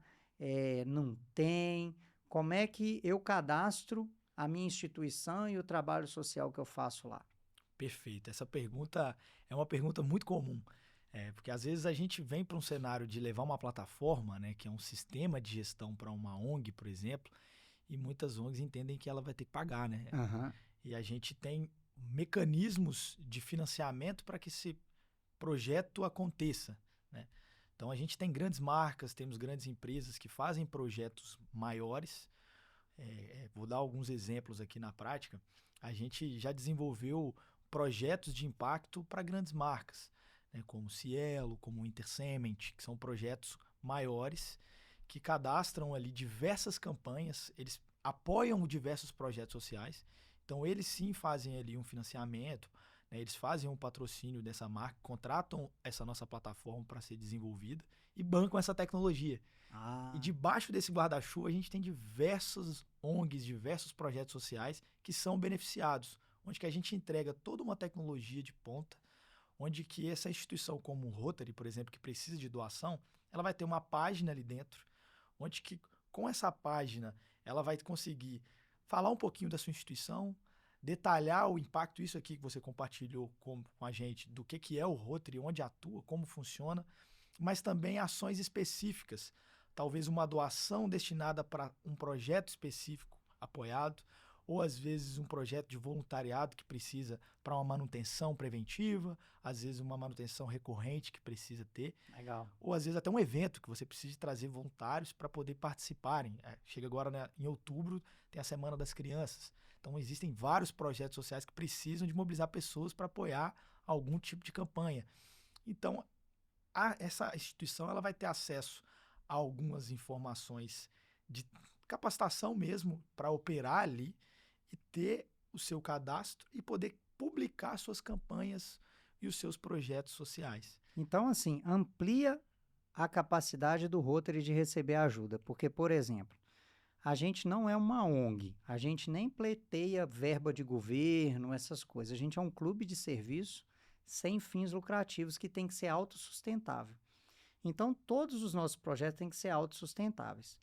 Não tem? Como é que eu cadastro a minha instituição e o trabalho social que eu faço lá? Perfeito. Essa pergunta é uma pergunta muito comum. Porque às vezes a gente vem para um cenário de levar uma plataforma, né, que é um sistema de gestão para uma ONG, por exemplo, e muitas ONGs entendem que ela vai ter que pagar, né? Uhum. E a gente tem mecanismos de financiamento para que esse projeto aconteça, né? Então a gente tem grandes marcas, temos grandes empresas que fazem projetos maiores, Vou dar alguns exemplos aqui na prática. A gente já desenvolveu projetos de impacto para grandes marcas, né, como Cielo, como Intercement, que são projetos maiores que cadastram ali diversas campanhas, eles apoiam diversos projetos sociais, então eles sim fazem ali um financiamento, né, eles fazem um patrocínio dessa marca, contratam essa nossa plataforma para ser desenvolvida e bancam essa tecnologia. E debaixo desse guarda-chuva a gente tem diversas ONGs, diversos projetos sociais que são beneficiados, onde que a gente entrega toda uma tecnologia de ponta, onde que essa instituição como o Rotary, por exemplo, que precisa de doação, ela vai ter uma página ali dentro, onde que com essa página ela vai conseguir falar um pouquinho da sua instituição, detalhar o impacto, isso aqui que você compartilhou com a gente, do que é o Rotary, onde atua, como funciona, mas também ações específicas, talvez uma doação destinada para um projeto específico apoiado, ou às vezes um projeto de voluntariado que precisa para uma manutenção preventiva, às vezes uma manutenção recorrente que precisa ter. Legal. Ou às vezes até um evento que você precisa trazer voluntários para poder participarem. Chega agora, né, em outubro, tem a Semana das Crianças. Então existem vários projetos sociais que precisam de mobilizar pessoas para apoiar algum tipo de campanha. Então essa instituição ela vai ter acesso a algumas informações de capacitação mesmo para operar ali e ter o seu cadastro e poder publicar suas campanhas e os seus projetos sociais. Então, assim, amplia a capacidade do Rotary de receber ajuda, porque, por exemplo, a gente não é uma ONG, a gente nem pleiteia verba de governo, essas coisas. A gente é um clube de serviço sem fins lucrativos que tem que ser autossustentável. Então, todos os nossos projetos têm que ser autossustentáveis.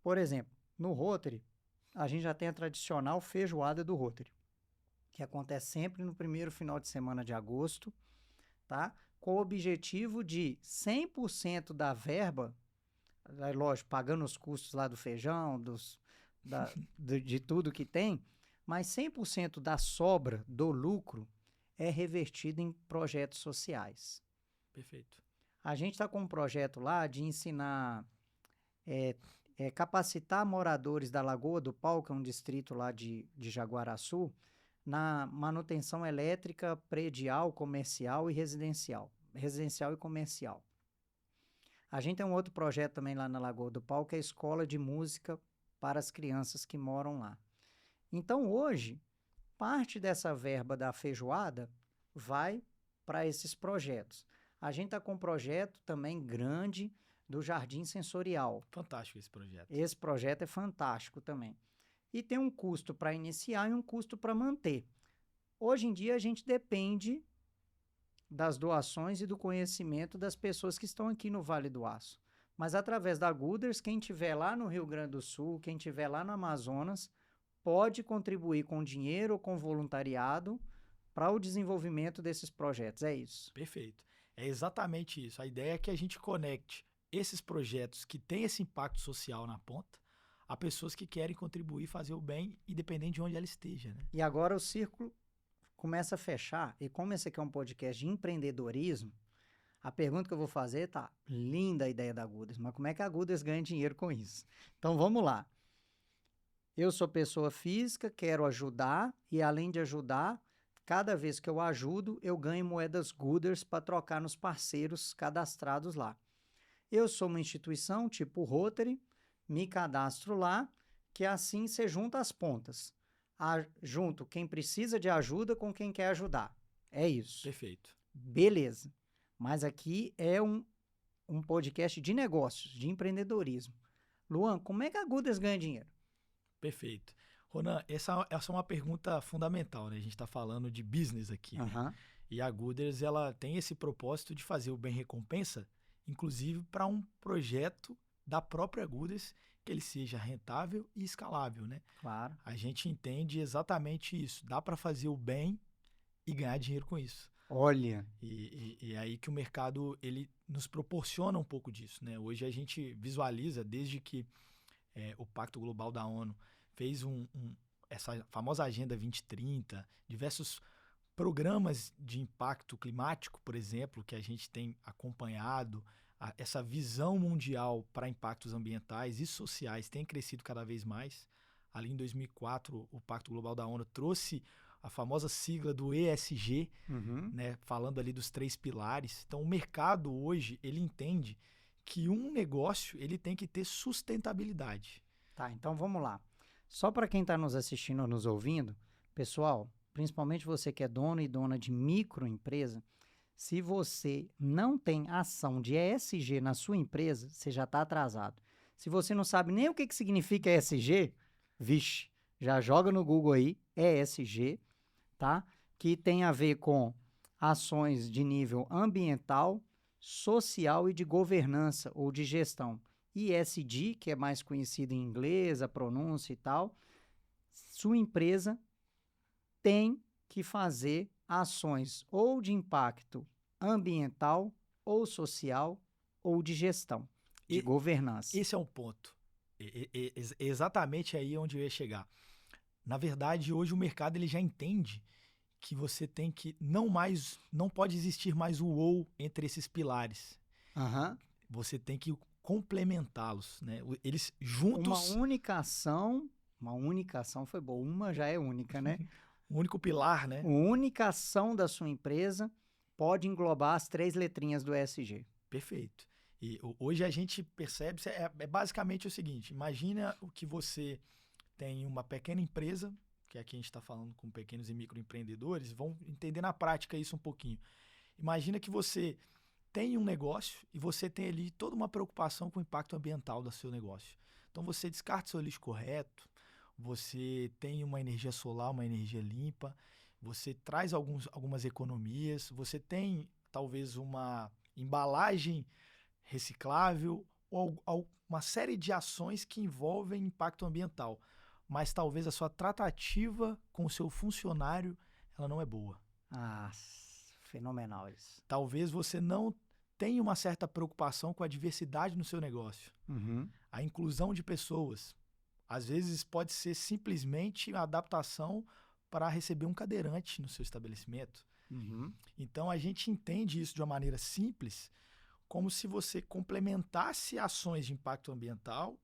Por exemplo, no Rotary, a gente já tem a tradicional feijoada do Rotary, que acontece sempre no primeiro final de semana de agosto, tá? Com o objetivo de 100% da verba, lógico, pagando os custos lá do feijão, de tudo que tem, mas 100% da sobra do lucro é revertido em projetos sociais. Perfeito. A gente está com um projeto lá de ensinar, capacitar moradores da Lagoa do Pau, que é um distrito lá de Jaguaraçu, na manutenção elétrica predial, comercial e residencial e comercial. A gente tem um outro projeto também lá na Lagoa do Pau, que é a escola de música para as crianças que moram lá. Então, hoje, parte dessa verba da feijoada vai para esses projetos. A gente está com um projeto também grande do Jardim Sensorial. Fantástico esse projeto. Esse projeto é fantástico também. E tem um custo para iniciar e um custo para manter. Hoje em dia, a gente depende das doações e do conhecimento das pessoas que estão aqui no Vale do Aço. Mas através da Gooders, quem estiver lá no Rio Grande do Sul, quem estiver lá no Amazonas, pode contribuir com dinheiro ou com voluntariado para o desenvolvimento desses projetos. É isso. Perfeito. É exatamente isso. A ideia é que a gente conecte esses projetos que têm esse impacto social na ponta a pessoas que querem contribuir, fazer o bem, independente de onde ela esteja, né? E agora o círculo começa a fechar. E como esse aqui é um podcast de empreendedorismo, a pergunta que eu vou fazer tá linda a ideia da Gooders, mas como é que a Gooders ganha dinheiro com isso? Então vamos lá. Eu sou pessoa física, quero ajudar e além de ajudar, cada vez que eu ajudo, eu ganho moedas Gooders para trocar nos parceiros cadastrados lá. Eu sou uma instituição tipo Rotary, me cadastro lá, que assim você junta as pontas. Junto quem precisa de ajuda com quem quer ajudar. É isso. Perfeito. Beleza. Mas aqui é um podcast de negócios, de empreendedorismo. Luan, como é que a Gooders ganha dinheiro? Perfeito. Ronan, essa é uma pergunta fundamental, né? A gente está falando de business aqui, né? E a Gooders, ela tem esse propósito de fazer o bem recompensa, inclusive para um projeto da própria Gooders, que ele seja rentável e escalável, né? Claro. A gente entende exatamente isso. Dá para fazer o bem e ganhar dinheiro com isso. Olha. E é aí que o mercado ele nos proporciona um pouco disso, né? Hoje a gente visualiza, desde que o Pacto Global da ONU fez essa famosa Agenda 2030, diversos programas de impacto climático, por exemplo, que a gente tem acompanhado, essa visão mundial para impactos ambientais e sociais tem crescido cada vez mais. ali em 2004, o Pacto Global da ONU trouxe a famosa sigla do ESG, né, falando ali dos 3 pilares. Então, o mercado hoje, ele entende que um negócio ele tem que ter sustentabilidade. Tá, então vamos lá. Só para quem está nos assistindo ou nos ouvindo, pessoal, principalmente você que é dono e dona de microempresa, se você não tem ação de ESG na sua empresa, você já está atrasado. Se você não sabe nem o que significa ESG, vixe, já joga no Google aí, ESG, tá? Que tem a ver com ações de nível ambiental, social e de governança ou de gestão. ESG, que é mais conhecido em inglês, a pronúncia e tal, sua empresa tem que fazer ações ou de impacto ambiental, ou social, ou de gestão, de governança. Esse é um ponto. Exatamente aí onde eu ia chegar. Na verdade, hoje o mercado ele já entende que você tem que não pode existir mais o ou entre esses pilares. Você tem que complementá-los, né? Eles juntos. Uma única ação foi boa. Uma já é única, né? O único pilar, né? Uma única ação da sua empresa pode englobar as 3 letrinhas do ESG. Perfeito. E hoje a gente percebe, é basicamente o seguinte, imagina o que você tem uma pequena empresa, que aqui a gente está falando com pequenos e microempreendedores, vão entender na prática isso um pouquinho. Imagina que você tem um negócio e você tem ali toda uma preocupação com o impacto ambiental do seu negócio. Então você descarta seu lixo correto, você tem uma energia solar, uma energia limpa, você traz algumas economias, você tem talvez uma embalagem reciclável ou uma série de ações que envolvem impacto ambiental, mas talvez a sua tratativa com o seu funcionário ela não é boa. Ah, fenomenal isso. Talvez você não tenha uma certa preocupação com a diversidade no seu negócio. A inclusão de pessoas. Às vezes pode ser simplesmente a adaptação para receber um cadeirante no seu estabelecimento. Então a gente entende isso de uma maneira simples, como se você complementasse ações de impacto ambiental,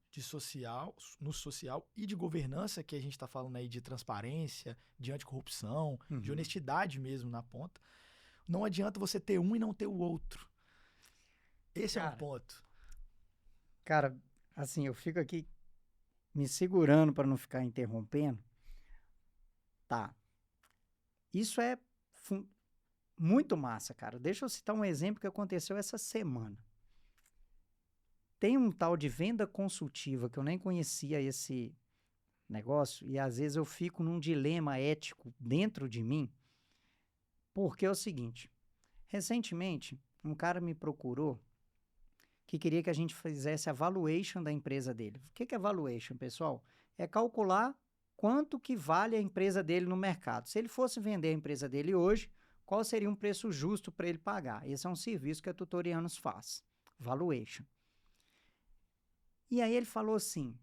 no social e de governança, que a gente está falando aí de transparência, de anticorrupção, de honestidade mesmo na ponta. Não adianta você ter um e não ter o outro. Esse é um ponto. Cara, assim, eu fico aqui me segurando para não ficar interrompendo. Tá. Isso é muito massa, cara. Deixa eu citar um exemplo que aconteceu essa semana. Tem um tal de venda consultiva que eu nem conhecia esse negócio e às vezes eu fico num dilema ético dentro de mim, porque é o seguinte, recentemente um cara me procurou que queria que a gente fizesse a valuation da empresa dele. O que é valuation, pessoal? É calcular quanto que vale a empresa dele no mercado. Se ele fosse vender a empresa dele hoje, qual seria um preço justo para ele pagar? Esse é um serviço que a Tutorianos faz, valuation. E aí ele falou assim,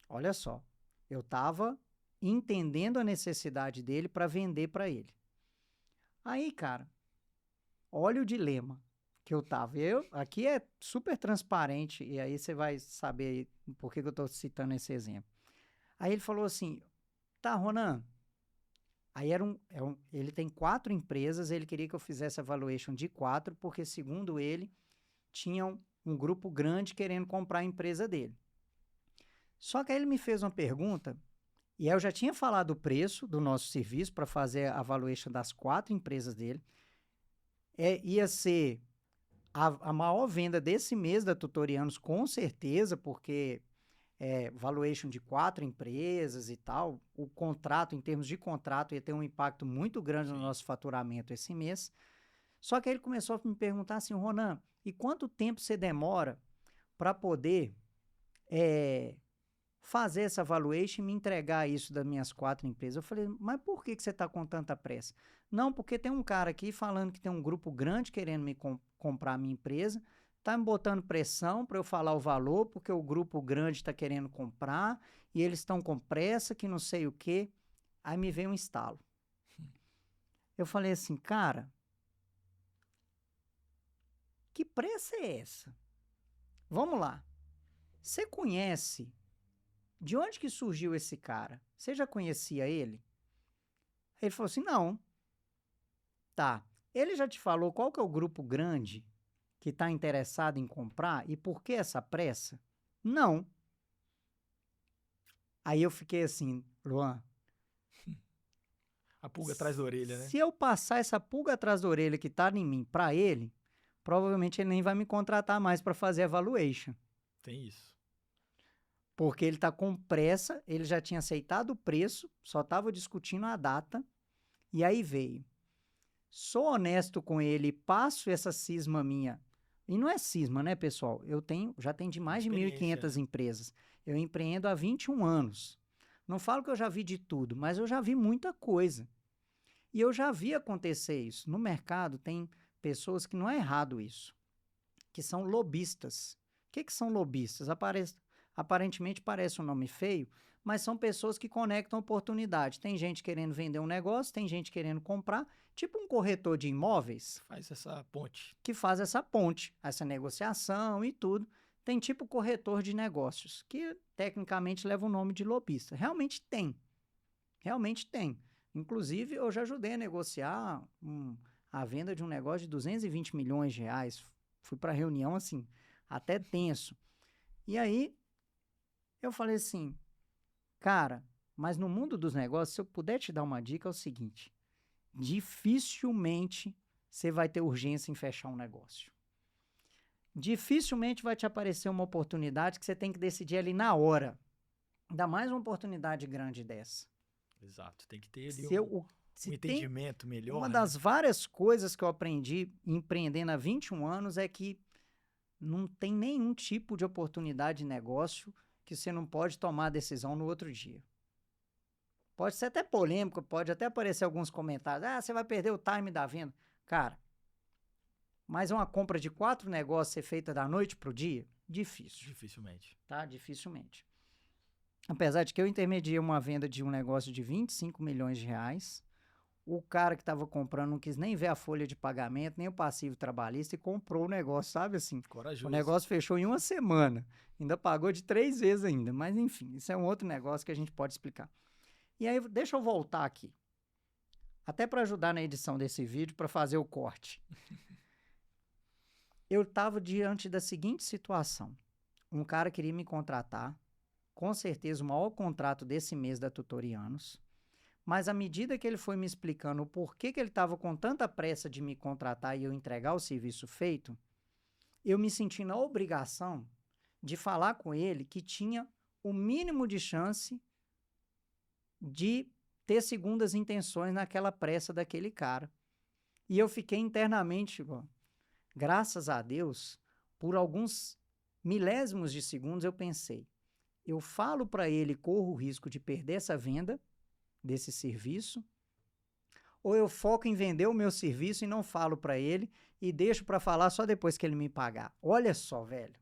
olha só, eu estava entendendo a necessidade dele para vender para ele. Aí, cara, olha o dilema que eu tava. Aqui é super transparente, e aí você vai saber por que eu estou citando esse exemplo. Aí ele falou assim, tá, Ronan, aí ele tem 4 empresas, ele queria que eu fizesse a valuation de 4, porque segundo ele, tinham um grupo grande querendo comprar a empresa dele. Só que aí ele me fez uma pergunta, e aí eu já tinha falado o preço do nosso serviço para fazer a valuation das 4 empresas dele. Ia ser a maior venda desse mês da Tutorianos, com certeza, porque valuation de 4 empresas e tal, o contrato, em termos de contrato, ia ter um impacto muito grande no nosso faturamento esse mês. Só que aí ele começou a me perguntar assim, Ronan, e quanto tempo você demora para poder fazer essa valuation e me entregar isso das minhas 4 empresas? Eu falei, mas por que você está com tanta pressa? Não, porque tem um cara aqui falando que tem um grupo grande querendo me comprar a minha empresa, tá me botando pressão para eu falar o valor, porque o grupo grande está querendo comprar e eles estão com pressa, que não sei o quê. Aí me veio um estalo. Eu falei assim, cara, que pressa é essa? Vamos lá. Você conhece de onde que surgiu esse cara? Você já conhecia ele? Ele falou assim, não. Tá. Ele já te falou qual que é o grupo grande que está interessado em comprar e por que essa pressa? Não. Aí eu fiquei assim, Luan, A pulga atrás da orelha, né? se eu passar essa pulga atrás da orelha que tá em mim para ele, provavelmente ele nem vai me contratar mais para fazer a valuation. Tem isso. Porque ele tá com pressa, ele já tinha aceitado o preço, só estava discutindo a data, e aí veio. Sou honesto com ele, passo essa cisma minha. E não é cisma, né, pessoal? Já atendi mais de 1.500 Né? empresas. Eu empreendo há 21 anos. Não falo que eu já vi de tudo, mas eu já vi muita coisa. E eu já vi acontecer isso. No mercado tem pessoas que não é errado isso, que são lobistas. O que são lobistas? Aparentemente parece um nome feio, mas são pessoas que conectam oportunidade. Tem gente querendo vender um negócio, tem gente querendo comprar, tipo um corretor de imóveis. Faz essa ponte. Que faz essa ponte, essa negociação e tudo. Tem tipo corretor de negócios, que tecnicamente leva o nome de lobista. Realmente tem. Realmente tem. Inclusive, eu já ajudei a negociar a venda de um negócio de 220 milhões de reais. Fui para reunião, assim, até tenso. E aí, eu falei assim, cara, mas no mundo dos negócios, se eu puder te dar uma dica, é o seguinte, dificilmente você vai ter urgência em fechar um negócio. Dificilmente vai te aparecer uma oportunidade que você tem que decidir ali na hora. Ainda mais uma oportunidade grande dessa. Exato, tem que ter ali um entendimento melhor. Uma das várias coisas que eu aprendi empreendendo há 21 anos é que não tem nenhum tipo de oportunidade de negócio que você não pode tomar a decisão no outro dia. Pode ser até polêmico, pode até aparecer alguns comentários. Você vai perder o time da venda. Cara, mas uma compra de 4 negócios ser feita da noite para o dia? Difícil. Dificilmente. Tá? Dificilmente. Apesar de que eu intermediei uma venda de um negócio de 25 milhões de reais, o cara que estava comprando não quis nem ver a folha de pagamento, nem o passivo trabalhista e comprou o negócio, sabe assim? Corajoso. O negócio fechou em uma semana. Ainda pagou de 3 vezes ainda. Mas enfim, isso é um outro negócio que a gente pode explicar. E aí, deixa eu voltar aqui. Até para ajudar na edição desse vídeo, para fazer o corte. Eu estava diante da seguinte situação. Um cara queria me contratar, com certeza o maior contrato desse mês da Tutorianos, mas à medida que ele foi me explicando o porquê que ele estava com tanta pressa de me contratar e eu entregar o serviço feito, eu me senti na obrigação de falar com ele que tinha o mínimo de chance de ter segundas intenções naquela pressa daquele cara. E eu fiquei internamente, graças a Deus, por alguns milésimos de segundos eu pensei, eu falo para ele, corro o risco de perder essa venda desse serviço, ou eu foco em vender o meu serviço e não falo para ele e deixo para falar só depois que ele me pagar. Olha só, velho.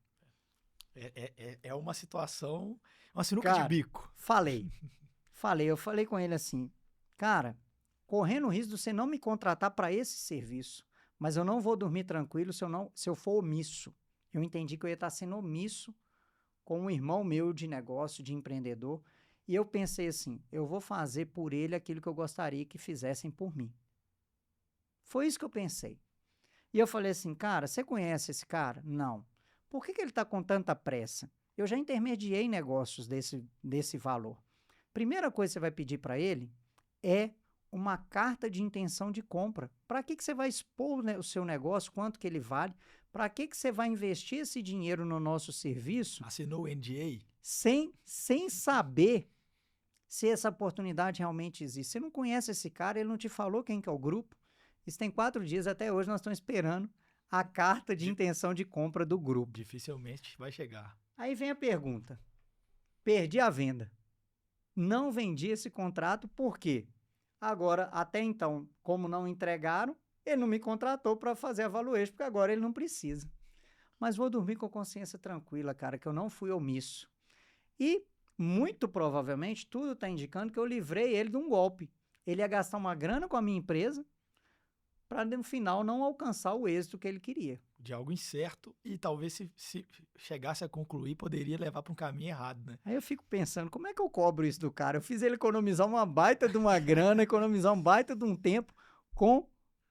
É uma situação, uma sinuca de bico. Eu falei com ele assim, cara, correndo o risco de você não me contratar para esse serviço, mas eu não vou dormir tranquilo se eu for omisso. Eu entendi que eu ia estar sendo omisso com um irmão meu de negócio, de empreendedor, e eu pensei assim, eu vou fazer por ele aquilo que eu gostaria que fizessem por mim. Foi isso que eu pensei. E eu falei assim, cara, você conhece esse cara? Não. Por que ele está com tanta pressa? Eu já intermediei negócios desse valor. Primeira coisa que você vai pedir para ele é uma carta de intenção de compra. Para que você vai expor o seu negócio, quanto que ele vale? Para que você vai investir esse dinheiro no nosso serviço? Assinou o NDA? Sem saber se essa oportunidade realmente existe. Você não conhece esse cara, ele não te falou quem que é o grupo. Isso tem 4 dias, até hoje nós estamos esperando a carta de intenção de compra do grupo. Dificilmente vai chegar. Aí vem a pergunta. Perdi a venda. Não vendi esse contrato, por quê? Agora, até então, como não entregaram, ele não me contratou para fazer a valuation, porque agora ele não precisa. Mas vou dormir com a consciência tranquila, cara, que eu não fui omisso. E, muito provavelmente, tudo está indicando que eu livrei ele de um golpe. Ele ia gastar uma grana com a minha empresa, para no final não alcançar o êxito que ele queria. De algo incerto e talvez se chegasse a concluir, poderia levar para um caminho errado, né? Aí eu fico pensando, como é que eu cobro isso do cara? Eu fiz ele economizar uma baita de uma grana, economizar um baita de um tempo com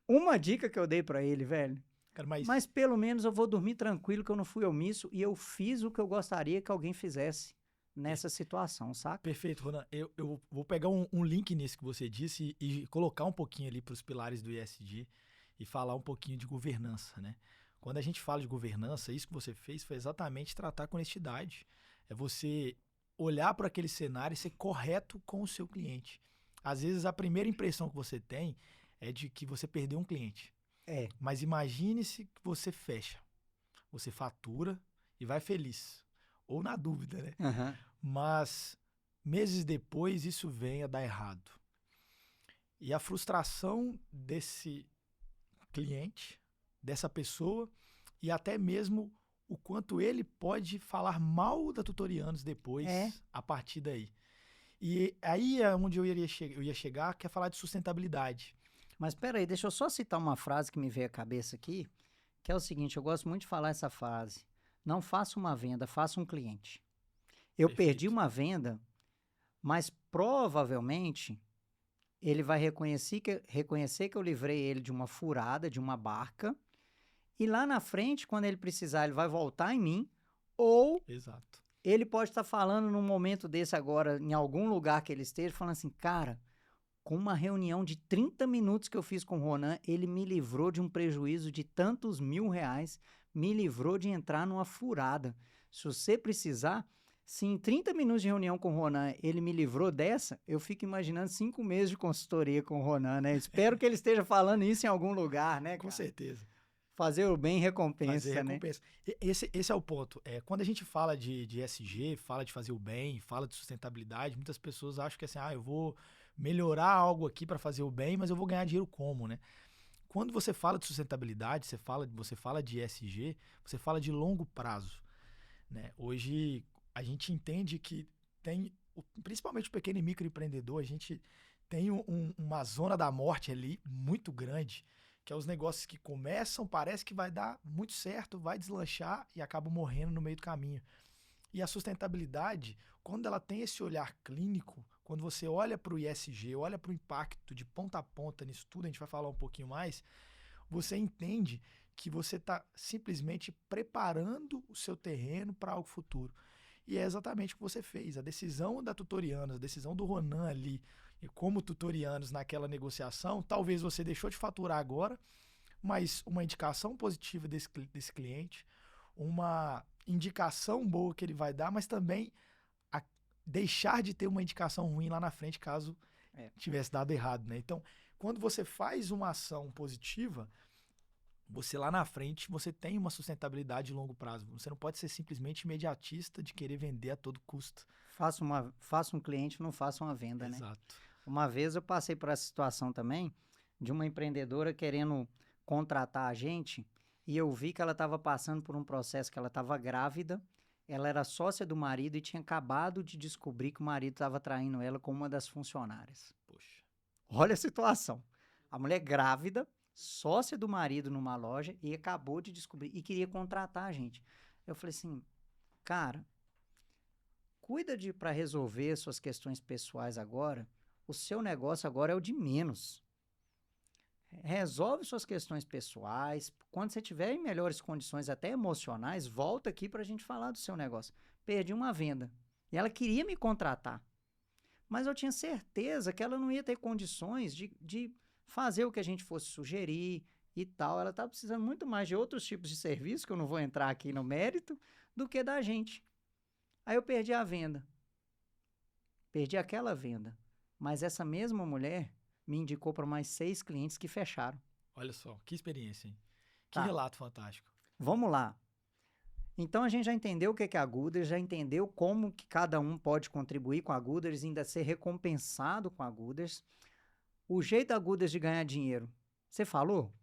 uma dica que eu dei para ele, velho. Cara, Mas pelo menos eu vou dormir tranquilo que eu não fui omisso e eu fiz o que eu gostaria que alguém fizesse nessa situação, saca? Perfeito, Ronan. Eu vou pegar um link nisso que você disse e colocar um pouquinho ali para os pilares do ESG e falar um pouquinho de governança, né? Quando a gente fala de governança, isso que você fez foi exatamente tratar com honestidade. É você olhar para aquele cenário e ser correto com o seu cliente. Às vezes a primeira impressão que você tem é de que você perdeu um cliente. É. Mas imagine-se que você fecha, você fatura e vai feliz. Ou na dúvida, né? Uhum. Mas meses depois isso vem a dar errado. E a frustração desse cliente, dessa pessoa, e até mesmo o quanto ele pode falar mal da Tutorianos depois, a partir daí. E aí é onde eu ia chegar, que é falar de sustentabilidade. Mas peraí, deixa eu só citar uma frase que me veio à cabeça aqui, que é o seguinte, eu gosto muito de falar essa frase. Não faça uma venda, faça um cliente. Eu Perfeito. perdi uma venda, mas provavelmente ele vai reconhecer que eu livrei ele de uma furada, de uma barca, e lá na frente, quando ele precisar, ele vai voltar em mim, ou Exato. ele pode estar falando num momento desse agora, em algum lugar que ele esteja, falando assim, cara, com uma reunião de 30 minutos que eu fiz com o Ronan, ele me livrou de um prejuízo de tantos R$ 1.000, me livrou de entrar numa furada. Se você precisar, se em 30 minutos de reunião com o Ronan ele me livrou dessa, eu fico imaginando 5 meses de consultoria com o Ronan, né? Espero que ele esteja falando isso em algum lugar, né, cara? Com certeza. Fazer o bem recompensa, Fazer né? recompensa. Esse é o ponto. Quando a gente fala de ESG, fala de fazer o bem, fala de sustentabilidade, muitas pessoas acham que assim, eu vou melhorar algo aqui para fazer o bem, mas eu vou ganhar dinheiro como, né? Quando você fala de sustentabilidade, você fala de ESG, você fala de longo prazo, né? Hoje a gente entende que tem, principalmente o pequeno e microempreendedor, a gente tem uma zona da morte ali muito grande, que é os negócios que começam, parece que vai dar muito certo, vai deslanchar e acabam morrendo no meio do caminho. E a sustentabilidade, quando ela tem esse olhar clínico, quando você olha para o ESG, olha para o impacto de ponta a ponta nisso tudo, a gente vai falar um pouquinho mais, você entende que você está simplesmente preparando o seu terreno para algo futuro. E é exatamente o que você fez. A decisão da Tutorianos, a decisão do Ronan ali, e como Tutorianos naquela negociação, talvez você deixou de faturar agora, mas uma indicação positiva desse cliente, uma indicação boa que ele vai dar, mas também deixar de ter uma indicação ruim lá na frente, caso tivesse dado errado, né? Então, quando você faz uma ação positiva, você lá na frente, você tem uma sustentabilidade de longo prazo. Você não pode ser simplesmente imediatista de querer vender a todo custo. Faça um cliente, não faça uma venda, né? Exato. Uma vez eu passei por essa situação também, de uma empreendedora querendo contratar a gente, e eu vi que ela estava passando por um processo que ela estava grávida, ela era sócia do marido e tinha acabado de descobrir que o marido estava traindo ela com uma das funcionárias. Poxa. Olha a situação. A mulher grávida, sócia do marido numa loja e acabou de descobrir e queria contratar a gente. Eu falei assim, cara, cuida para resolver suas questões pessoais agora, o seu negócio agora é o de menos. Resolve suas questões pessoais, quando você tiver em melhores condições até emocionais, volta aqui para a gente falar do seu negócio. Perdi uma venda e ela queria me contratar, mas eu tinha certeza que ela não ia ter condições de fazer o que a gente fosse sugerir e tal. Ela estava precisando muito mais de outros tipos de serviço, que eu não vou entrar aqui no mérito, do que da gente. Aí eu perdi a venda. Perdi aquela venda. Mas essa mesma mulher me indicou para mais 6 clientes que fecharam. Olha só, que experiência, hein? Que Tá. relato fantástico. Vamos lá. Então a gente já entendeu o que é a Gooders, já entendeu como que cada um pode contribuir com a Gooders e ainda ser recompensado com a Gooders. O jeito da Gooders de ganhar dinheiro, você falou?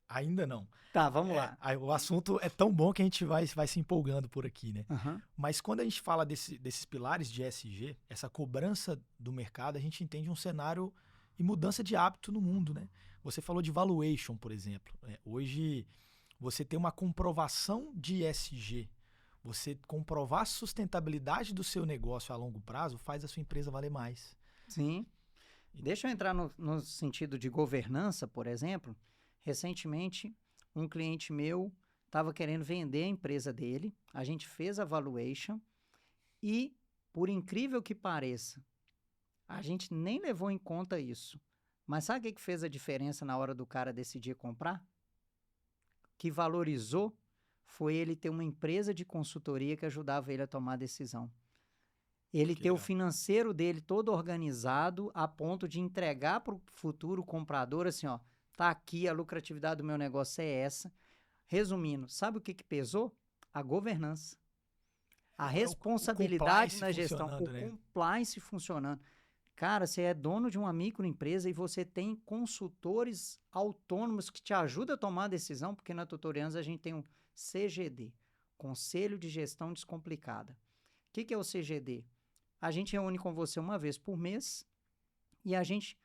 Ainda não. Tá, vamos lá. O assunto é tão bom que a gente vai se empolgando por aqui, né? Uhum. Mas quando a gente fala desses pilares de ESG, essa cobrança do mercado, a gente entende um cenário e mudança de hábito no mundo, né? Você falou de valuation, por exemplo. Hoje, você tem uma comprovação de ESG. Você comprovar a sustentabilidade do seu negócio a longo prazo faz a sua empresa valer mais. Sim. Deixa eu entrar no sentido de governança, por exemplo. Recentemente, um cliente meu estava querendo vender a empresa dele. A gente fez a valuation e, por incrível que pareça, a gente nem levou em conta isso. Mas sabe o que fez a diferença na hora do cara decidir comprar? Que valorizou foi ele ter uma empresa de consultoria que ajudava ele a tomar a decisão. Ele ter o financeiro dele todo organizado a ponto de entregar para o futuro comprador assim, ó, tá aqui, a lucratividade do meu negócio é essa. Resumindo, sabe o que pesou? A governança. A responsabilidade na gestão, o compliance funcionando. Cara, você é dono de uma microempresa e você tem consultores autônomos que te ajudam a tomar a decisão, porque na Tutorians a gente tem um CGD, Conselho de Gestão Descomplicada. O que é o CGD? A gente reúne com você uma vez por mês e a gente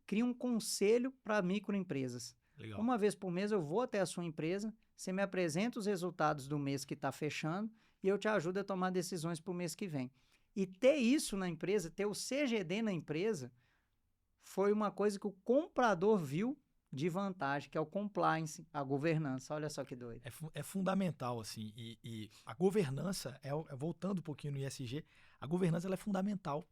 cria um conselho para microempresas. Legal. Uma vez por mês eu vou até a sua empresa, você me apresenta os resultados do mês que está fechando e eu te ajudo a tomar decisões para o mês que vem. E ter isso na empresa, ter o CGD na empresa, foi uma coisa que o comprador viu de vantagem, que é o compliance, a governança. Olha só que doido. É fundamental, assim. E a governança, voltando um pouquinho no ESG, a governança ela é fundamental.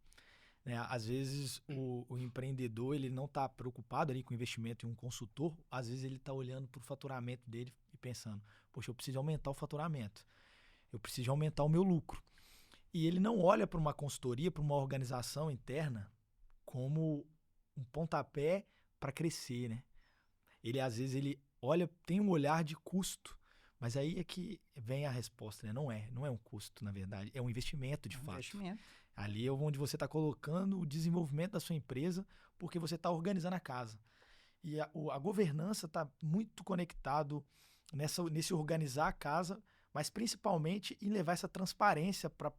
Né? Às vezes, o empreendedor ele não está preocupado ali com o investimento em um consultor, às vezes ele está olhando para o faturamento dele e pensando, poxa, eu preciso aumentar o faturamento, eu preciso aumentar o meu lucro. E ele não olha para uma consultoria, para uma organização interna, como um pontapé para crescer, né? Às vezes, ele olha, tem um olhar de custo, mas aí é que vem a resposta, né? Não é um custo, na verdade, é um investimento de fato. Investimento. Ali é onde você está colocando o desenvolvimento da sua empresa, porque você está organizando a casa. E a governança está muito conectado nesse organizar a casa, mas principalmente em levar essa transparência para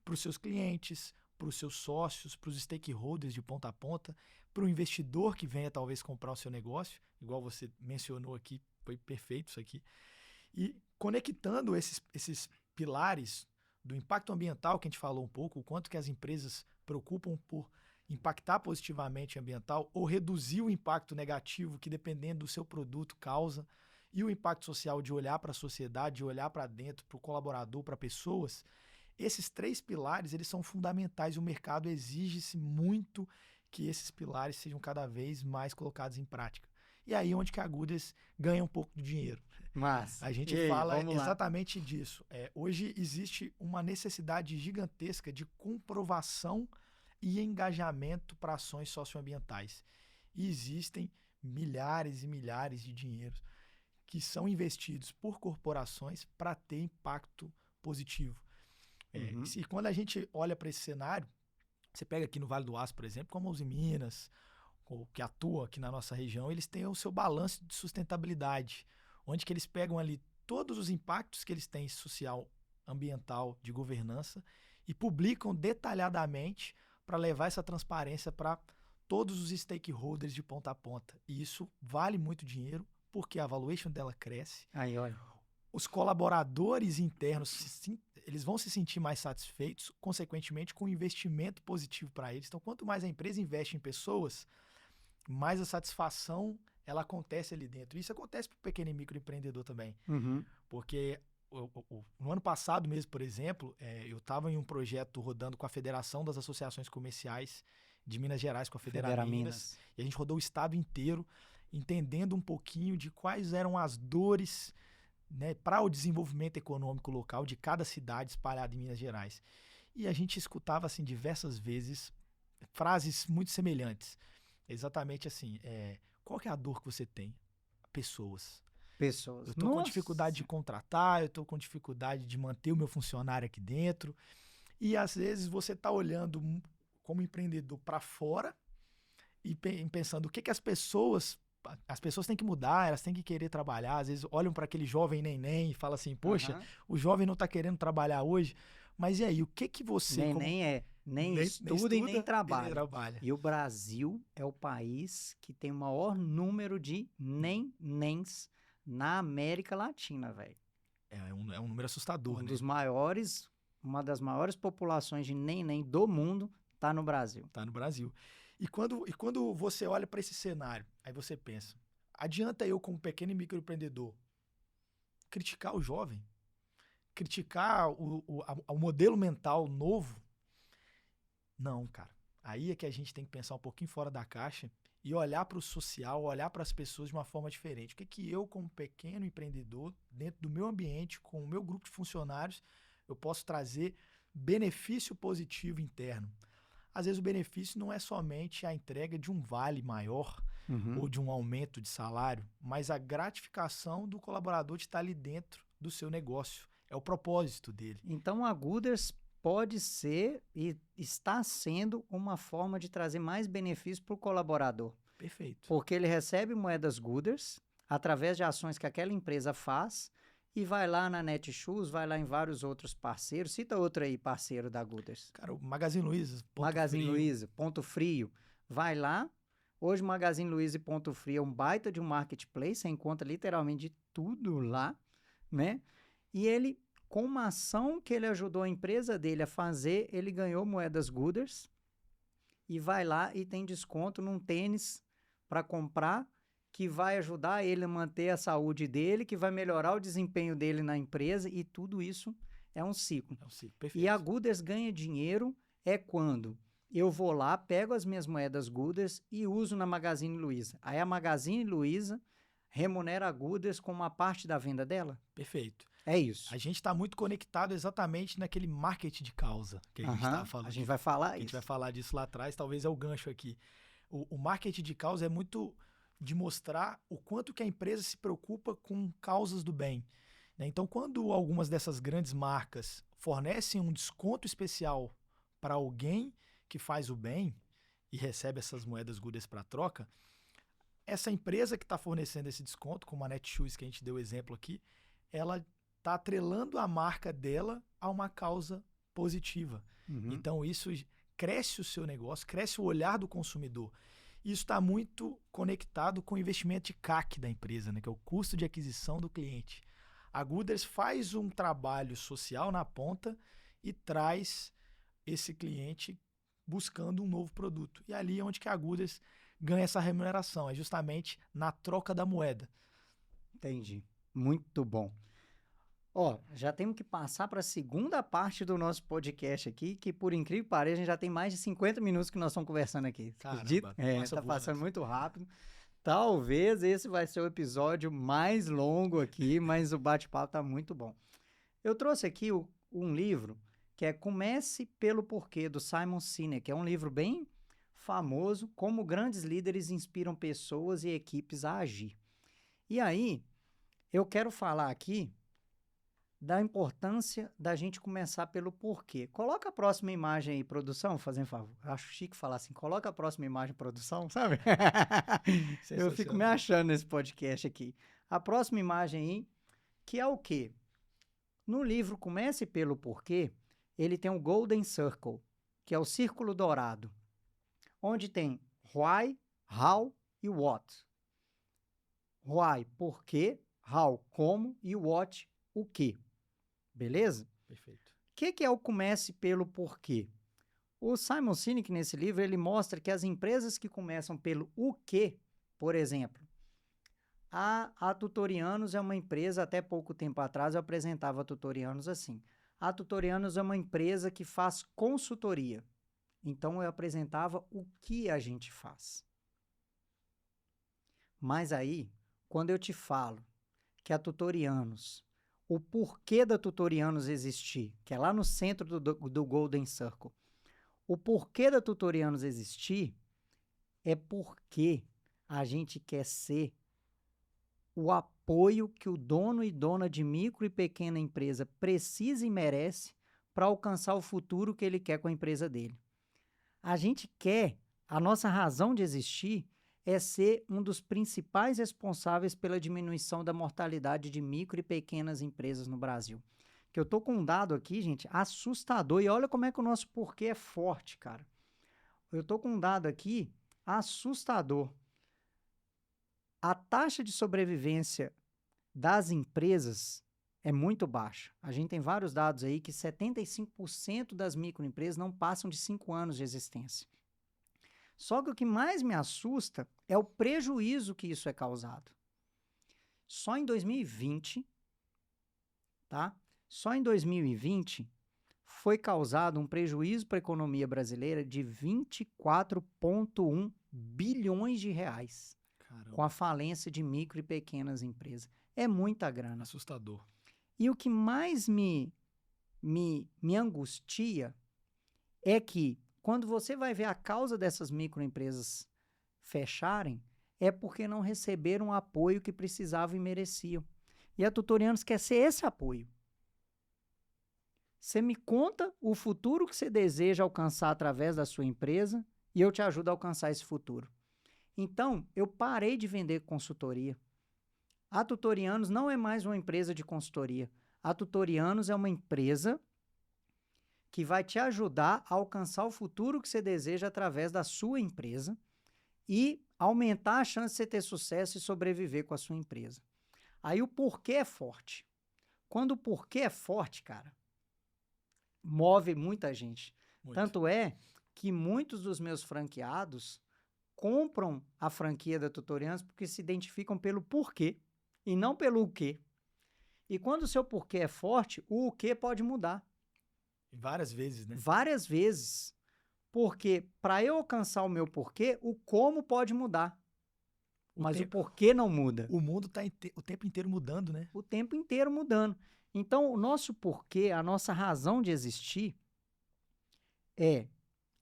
os seus clientes, para os seus sócios, para os stakeholders de ponta a ponta, para o investidor que venha talvez comprar o seu negócio, igual você mencionou aqui, foi perfeito isso aqui. E conectando esses pilares do impacto ambiental que a gente falou um pouco, o quanto que as empresas preocupam por impactar positivamente o ambiental ou reduzir o impacto negativo que, dependendo do seu produto, causa, e o impacto social de olhar para a sociedade, de olhar para dentro, para o colaborador, para pessoas. Esses 3 pilares, eles são fundamentais e o mercado exige-se muito que esses pilares sejam cada vez mais colocados em prática. E aí onde que a Gooders ganha um pouco de dinheiro. Mas a gente fala exatamente disso. Hoje existe uma necessidade gigantesca de comprovação e engajamento para ações socioambientais. E existem milhares e milhares de dinheiros que são investidos por corporações para ter impacto positivo. E quando a gente olha para esse cenário, você pega aqui no Vale do Aço, por exemplo, como a Uzi Minas, que atua aqui na nossa região, eles têm o seu balanço de sustentabilidade, onde que eles pegam ali todos os impactos que eles têm social, ambiental, de governança e publicam detalhadamente para levar essa transparência para todos os stakeholders de ponta a ponta. E isso vale muito dinheiro, porque a valuation dela cresce. Aí, olha. Os colaboradores internos, eles vão se sentir mais satisfeitos, consequentemente, com o investimento positivo para eles. Então, quanto mais a empresa investe em pessoas, mais a satisfação ela acontece ali dentro. Isso acontece para o pequeno e microempreendedor também. Porque no ano passado mesmo, por exemplo, eu estava em um projeto rodando com a Federação das Associações Comerciais de Minas Gerais, com a Federa Minas, e a gente rodou o estado inteiro, entendendo um pouquinho de quais eram as dores, né, para o desenvolvimento econômico local de cada cidade espalhada em Minas Gerais. E a gente escutava assim, diversas vezes frases muito semelhantes. Exatamente assim, qual que é a dor que você tem? Pessoas. Eu estou com dificuldade de contratar, eu estou com dificuldade de manter o meu funcionário aqui dentro. E às vezes você está olhando como empreendedor para fora e pensando o que as pessoas têm que mudar, elas têm que querer trabalhar. Às vezes olham para aquele jovem neném e falam assim, poxa, o jovem não está querendo trabalhar hoje, mas e aí, o que você... nem estuda e nem trabalha. trabalha. E o Brasil é o país que tem o maior número de nenéns na América Latina, velho. É um número assustador, né? Uma das maiores populações de neném do mundo tá no Brasil. Tá no Brasil. E quando você olha para esse cenário, aí você pensa, adianta eu, como pequeno e microempreendedor, criticar o jovem? Criticar o modelo mental novo? Não, cara. Aí é que a gente tem que pensar um pouquinho fora da caixa e olhar para o social, olhar para as pessoas de uma forma diferente. O que eu, como pequeno empreendedor, dentro do meu ambiente, com o meu grupo de funcionários, eu posso trazer benefício positivo interno? Às vezes o benefício não é somente a entrega de um vale maior ou de um aumento de salário, mas a gratificação do colaborador de estar ali dentro do seu negócio. É o propósito dele. Então a Gooders pode ser e está sendo uma forma de trazer mais benefício para o colaborador. Perfeito. Porque ele recebe moedas Gooders através de ações que aquela empresa faz e vai lá na Netshoes, vai lá em vários outros parceiros. Cita outro aí, parceiro da Gooders. Cara, o Magazine Luiza, Magazine Luiza, Ponto Frio. Vai lá. Hoje, Magazine Luiza e Ponto Frio é um baita de um marketplace. Você encontra literalmente de tudo lá, né? E ele, com uma ação que ele ajudou a empresa dele a fazer, ele ganhou moedas Gooders e vai lá e tem desconto num tênis para comprar, que vai ajudar ele a manter a saúde dele, que vai melhorar o desempenho dele na empresa, e tudo isso é um ciclo. É um ciclo, perfeito. E a Gooders ganha dinheiro quando eu vou lá, pego as minhas moedas Gooders e uso na Magazine Luiza. Aí a Magazine Luiza remunera a Gooders com uma parte da venda dela? Perfeito. É isso. A gente está muito conectado exatamente naquele marketing de causa que a gente estava falando. A gente vai falar isso. A gente vai falar disso lá atrás, talvez é o gancho aqui. O marketing de causa é muito de mostrar o quanto que a empresa se preocupa com causas do bem, né? Então, quando algumas dessas grandes marcas fornecem um desconto especial para alguém que faz o bem e recebe essas moedas Gooders para troca, essa empresa que está fornecendo esse desconto, como a Netshoes, que a gente deu exemplo aqui, ela está atrelando a marca dela a uma causa positiva. Então, isso cresce o seu negócio, cresce o olhar do consumidor. Isso está muito conectado com o investimento de CAC da empresa, né, que é o custo de aquisição do cliente. A Gooders faz um trabalho social na ponta e traz esse cliente buscando um novo produto. E ali é onde que a Gooders ganha essa remuneração, é justamente na troca da moeda. Entendi. Muito bom. Ó, já temos que passar para a segunda parte do nosso podcast aqui, que por incrível que pareça, a gente já tem mais de 50 minutos que nós estamos conversando aqui. Caramba, tá passando muito rápido. Talvez esse vai ser o episódio mais longo aqui, mas o bate-papo tá muito bom. Eu trouxe aqui um livro que é Comece pelo Porquê, do Simon Sinek, que é um livro bem famoso, como grandes líderes inspiram pessoas e equipes a agir. E aí, eu quero falar aqui da importância da gente começar pelo porquê. Coloca a próxima imagem aí, produção, fazendo favor. Acho chique falar assim, coloca a próxima imagem, produção, sabe? Eu fico me achando nesse podcast aqui. A próxima imagem aí, que é o quê? No livro Comece pelo Porquê, ele tem um Golden Circle, que é o círculo dourado, onde tem why, how e what. Why, porquê, how, como e what, o quê. Beleza? Perfeito. O que é o Comece pelo Porquê? O Simon Sinek, nesse livro, ele mostra que as empresas que começam pelo o quê, por exemplo, a Tutorianos é uma empresa, até pouco tempo atrás eu apresentava a Tutorianos assim. A Tutorianos é uma empresa que faz consultoria. Então eu apresentava o que a gente faz. Mas aí, quando eu te falo que a Tutorianos, o porquê da Tutorianos existir, que é lá no centro do Golden Circle, o porquê da Tutorianos existir é porque a gente quer ser o apoio que o dono e dona de micro e pequena empresa precisa e merece para alcançar o futuro que ele quer com a empresa dele. A gente quer, a nossa razão de existir é ser um dos principais responsáveis pela diminuição da mortalidade de micro e pequenas empresas no Brasil. que eu tô com um dado aqui, gente, assustador. E olha como é que o nosso porquê é forte, cara. Eu tô com um dado aqui assustador. A taxa de sobrevivência das empresas é muito baixa. A gente tem vários dados aí que 75% das microempresas não passam de 5 anos de existência. Só que o que mais me assusta é o prejuízo que isso é causado. Só em 2020, tá? Só em 2020 foi causado um prejuízo para a economia brasileira de 24,1 bilhões de reais. Caramba. Com a falência de micro e pequenas empresas. É muita grana. Assustador. E o que mais me angustia é que, quando você vai ver a causa dessas microempresas fecharem, é porque não receberam o apoio que precisavam e mereciam. E a Tutorianos quer ser esse apoio. Você me conta o futuro que você deseja alcançar através da sua empresa e eu te ajudo a alcançar esse futuro. Então, eu parei de vender consultoria. A Tutorianos não é mais uma empresa de consultoria. A Tutorianos é uma empresa que vai te ajudar a alcançar o futuro que você deseja através da sua empresa e aumentar a chance de você ter sucesso e sobreviver com a sua empresa. Aí o porquê é forte. Quando o porquê é forte, cara, move muita gente. Muito. Tanto é que muitos dos meus franqueados compram a franquia da Tutorianos porque se identificam pelo porquê e não pelo o quê. E quando o seu porquê é forte, o quê pode mudar. Várias vezes, né? Várias vezes. Porque para eu alcançar o meu porquê, o como pode mudar. Mas o porquê não muda. O mundo está o tempo inteiro mudando, né? O tempo inteiro mudando. Então, o nosso porquê, a nossa razão de existir é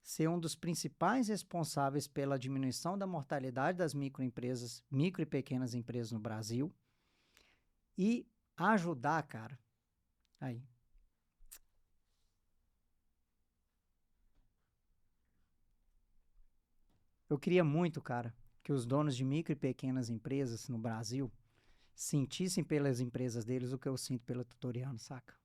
ser um dos principais responsáveis pela diminuição da mortalidade das microempresas, micro e pequenas empresas no Brasil e ajudar, cara. Aí. Eu queria muito, cara, que os donos de micro e pequenas empresas no Brasil sentissem pelas empresas deles o que eu sinto pela Tutoriano, saca?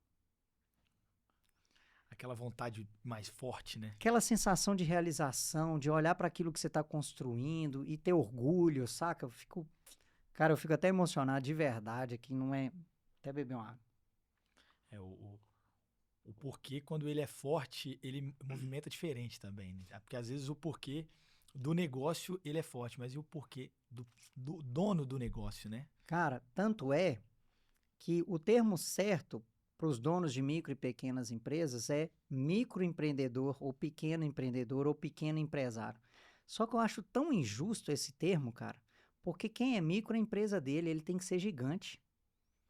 Aquela vontade mais forte, né? Aquela sensação de realização, de olhar para aquilo que você está construindo e ter orgulho, saca? Cara, eu fico até emocionado de verdade aqui, não é... Até beber uma água. É, o porquê, quando ele é forte, ele movimenta diferente também, né? Porque às vezes o porquê do negócio, ele é forte, mas e o porquê do dono do negócio, né? Cara, tanto é que o termo certo para os donos de micro e pequenas empresas é microempreendedor ou pequeno empresário. Só que eu acho tão injusto esse termo, cara, porque quem é micro é a empresa dele, ele tem que ser gigante.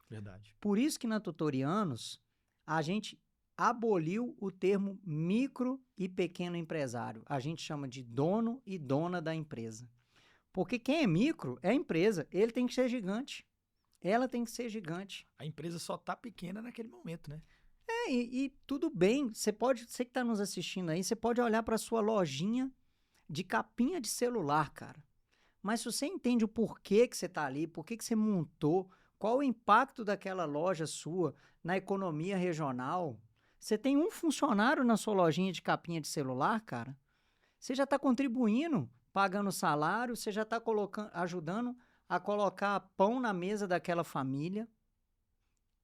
Verdade. Por isso que na Tutorianos a gente aboliu o termo micro e pequeno empresário. A gente chama de dono e dona da empresa. Porque quem é micro é a empresa, ele tem que ser gigante. Ela tem que ser gigante. A empresa só tá pequena naquele momento, né? E tudo bem, você que está nos assistindo aí, você pode olhar para sua lojinha de capinha de celular, cara. Mas se você entende o porquê que você está ali, por que você montou, qual o impacto daquela loja sua na economia regional, você tem um funcionário na sua lojinha de capinha de celular, cara, você já está contribuindo, pagando salário, você já está ajudando a colocar pão na mesa daquela família,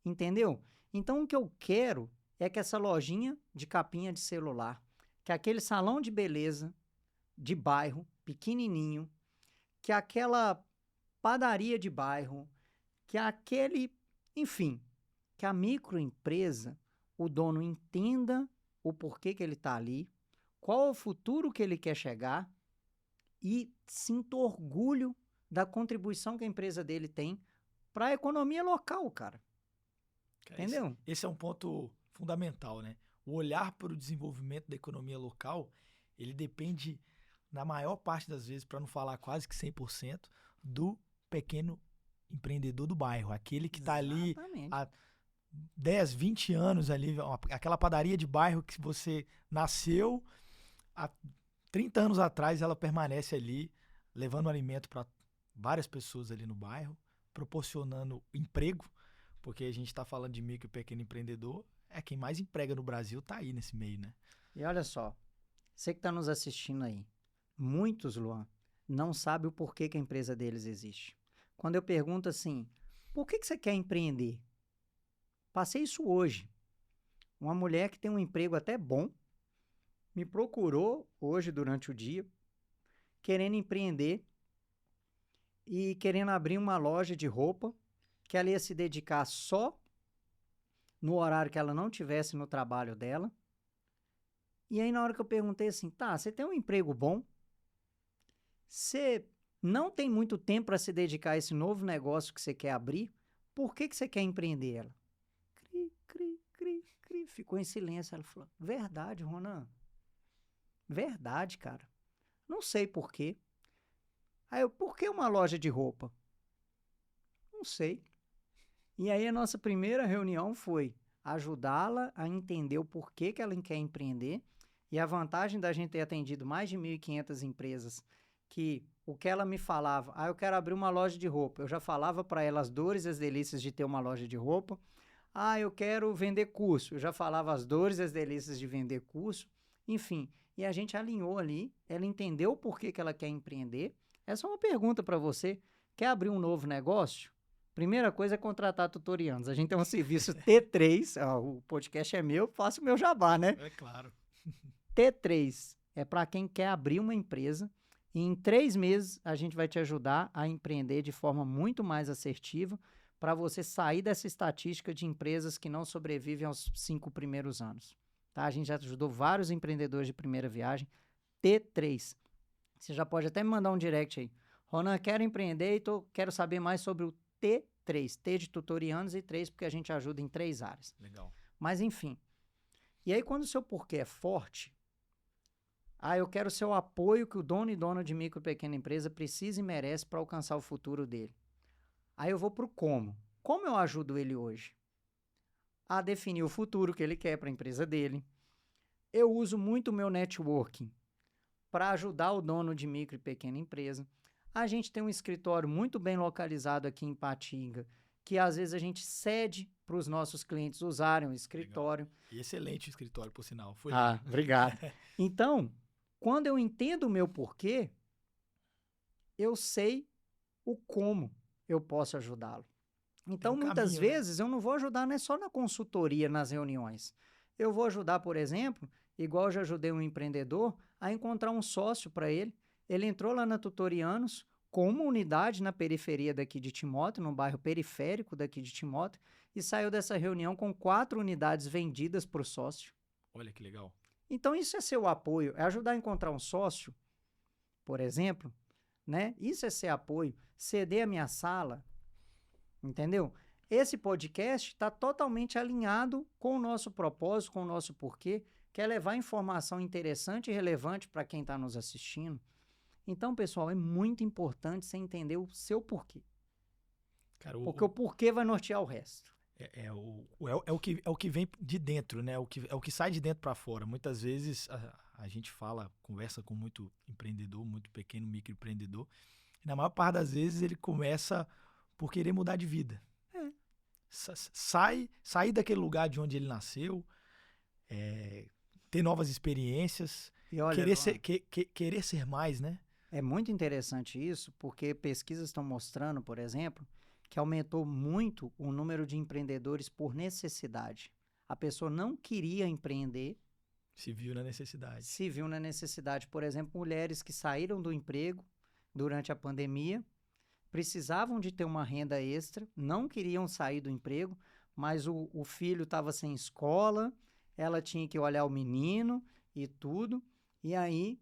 entendeu? Então, o que eu quero é que essa lojinha de capinha de celular, que aquele salão de beleza de bairro, pequenininho, que aquela padaria de bairro, que aquele, enfim, que a microempresa, o dono entenda o porquê que ele está ali, qual é o futuro que ele quer chegar e sinta orgulho da contribuição que a empresa dele tem para a economia local, cara. Entendeu? Esse é um ponto fundamental, né? O olhar para o desenvolvimento da economia local, ele depende, na maior parte das vezes, para não falar quase que 100%, do pequeno empreendedor do bairro. Aquele que está ali há 10, 20 anos ali, aquela padaria de bairro que você nasceu há 30 anos atrás, ela permanece ali, levando alimento para várias pessoas ali no bairro, proporcionando emprego, porque a gente está falando de micro e pequeno empreendedor, quem mais emprega no Brasil tá aí nesse meio, né? E olha só, você que está nos assistindo aí, muitos, Luan, não sabem o porquê que a empresa deles existe. Quando eu pergunto assim, por que você quer empreender? Passei isso hoje. Uma mulher que tem um emprego até bom, me procurou hoje durante o dia, querendo empreender e querendo abrir uma loja de roupa que ela ia se dedicar só no horário que ela não tivesse no trabalho dela. E aí, na hora que eu perguntei assim, tá, você tem um emprego bom? Você não tem muito tempo para se dedicar a esse novo negócio que você quer abrir? Por que você quer empreender? Ela, cri, cri, cri, cri, ficou em silêncio. Ela falou, verdade, Ronan. Verdade, cara. Não sei por quê. Aí eu, por que uma loja de roupa? Não sei. E aí a nossa primeira reunião foi ajudá-la a entender o porquê que ela quer empreender e a vantagem da gente ter atendido mais de 1.500 empresas que o que ela me falava, eu quero abrir uma loja de roupa. Eu já falava para ela as dores e as delícias de ter uma loja de roupa. Eu quero vender curso. Eu já falava as dores e as delícias de vender curso. Enfim, e a gente alinhou ali, ela entendeu o porquê que ela quer empreender. Essa é uma pergunta para você. Quer abrir um novo negócio? Primeira coisa é contratar tutorianos. A gente tem um serviço T3, o podcast é meu, faço o meu jabá, né? É claro. T3 é para quem quer abrir uma empresa e em 3 meses a gente vai te ajudar a empreender de forma muito mais assertiva para você sair dessa estatística de empresas que não sobrevivem aos 5 primeiros anos. Tá? A gente já ajudou vários empreendedores de primeira viagem. T3. Você já pode até me mandar um direct aí. Ronan, quero empreender e quero saber mais sobre o T3. T de tutorianos e 3 porque a gente ajuda em 3 áreas. Legal. Mas enfim. E aí quando o seu porquê é forte, eu quero o seu apoio que o dono e dona de micro e pequena empresa precisa e merece para alcançar o futuro dele. Aí eu vou para o como. Como eu ajudo ele hoje? A definir o futuro que ele quer para a empresa dele. Eu uso muito o meu networking para ajudar o dono de micro e pequena empresa. A gente tem um escritório muito bem localizado aqui em Patinga, que às vezes a gente cede para os nossos clientes usarem o escritório. Legal. E excelente o escritório, por sinal. Foi obrigado. Então, quando eu entendo o meu porquê, eu sei o como eu posso ajudá-lo. Então, muitas vezes, eu não vou ajudar não é só na consultoria, nas reuniões. Eu vou ajudar, por exemplo, igual eu já ajudei um empreendedor, a encontrar um sócio para ele. Ele entrou lá na Tutorianos com uma unidade na periferia daqui de Timóteo, no bairro periférico daqui de Timóteo, e saiu dessa reunião com 4 unidades vendidas para o sócio. Olha que legal. Então, isso é seu apoio, é ajudar a encontrar um sócio, por exemplo, né? Isso é ser apoio, ceder a minha sala, entendeu? Esse podcast está totalmente alinhado com o nosso propósito, com o nosso porquê, que é levar informação interessante e relevante para quem está nos assistindo. Então, pessoal, é muito importante você entender o seu porquê. Cara, porque o porquê vai nortear o resto. É o que vem de dentro, né? É o que sai de dentro para fora. Muitas vezes a gente conversa com muito empreendedor, muito pequeno microempreendedor, e na maior parte das vezes ele começa por querer mudar de vida. Sair daquele lugar de onde ele nasceu, ter novas experiências, e olha, querer ser mais, né? É muito interessante isso, porque pesquisas estão mostrando, por exemplo, que aumentou muito o número de empreendedores por necessidade. A pessoa não queria empreender. Se viu na necessidade. Se viu na necessidade. Por exemplo, mulheres que saíram do emprego durante a pandemia, precisavam de ter uma renda extra, não queriam sair do emprego, mas o filho estava sem escola, ela tinha que olhar o menino e tudo, e aí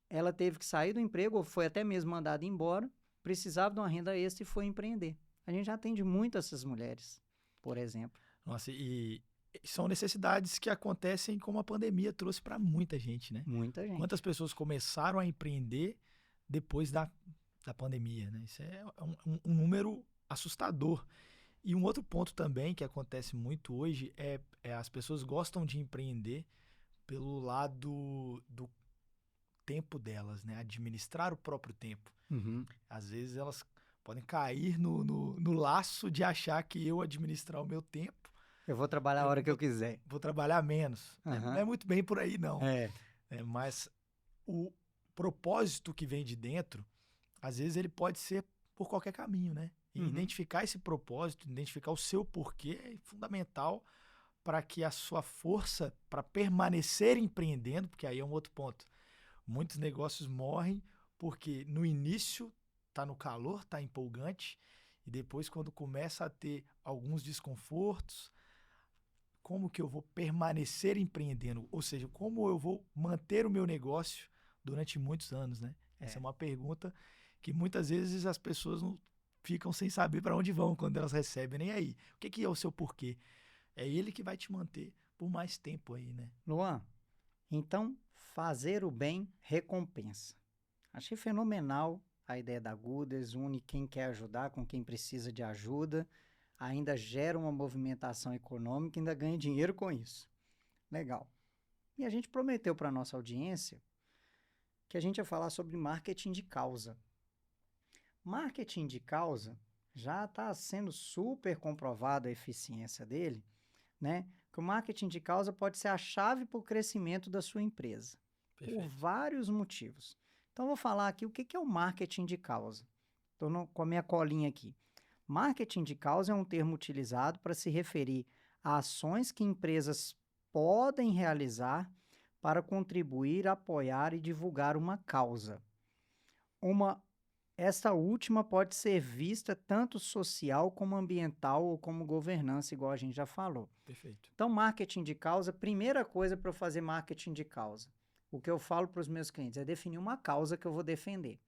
ela teve que sair do emprego, ou foi até mesmo mandada embora, precisava de uma renda extra e foi empreender. A gente já atende muito essas mulheres, por exemplo. Nossa, e são necessidades que acontecem como a pandemia trouxe para muita gente, né? Muita gente. Quantas pessoas começaram a empreender depois da pandemia, né? Isso é um número assustador. E um outro ponto também que acontece muito hoje é as pessoas gostam de empreender pelo lado do tempo delas, né? Administrar o próprio tempo. Uhum. Às vezes elas podem cair no laço de achar que eu administrar o meu tempo, Eu vou trabalhar a hora que eu quiser. vou trabalhar menos. Aham. Não é muito bem por aí, não. É. Mas o propósito que vem de dentro, às vezes ele pode ser por qualquer caminho, né? E Uhum. identificar esse propósito, identificar o seu porquê é fundamental para que a sua força para permanecer empreendendo, porque aí é um outro ponto. Muitos negócios morrem porque no início tá no calor, tá empolgante, e depois quando começa a ter alguns desconfortos, como que eu vou permanecer empreendendo? Ou seja, como eu vou manter o meu negócio durante muitos anos, né? Essa é uma pergunta que muitas vezes as pessoas não ficam sem saber para onde vão quando elas recebem. Nem aí. O que é o seu porquê? É ele que vai te manter por mais tempo aí, né? Luan, então fazer o bem recompensa. Achei fenomenal a ideia da Gooders, une quem quer ajudar com quem precisa de ajuda, ainda gera uma movimentação econômica e ainda ganha dinheiro com isso. Legal. E a gente prometeu para a nossa audiência que a gente ia falar sobre marketing de causa. Marketing de causa já está sendo super comprovado a eficiência dele, né? Que o marketing de causa pode ser a chave para o crescimento da sua empresa, por vários motivos. Então, eu vou falar aqui o que é o marketing de causa. Estou com a minha colinha aqui. Marketing de causa é um termo utilizado para se referir a ações que empresas podem realizar para contribuir, apoiar e divulgar uma causa. Esta última pode ser vista tanto social como ambiental ou como governança, igual a gente já falou. Perfeito. Então, marketing de causa, primeira coisa para eu fazer marketing de causa, o que eu falo para os meus clientes é definir uma causa que eu vou defender.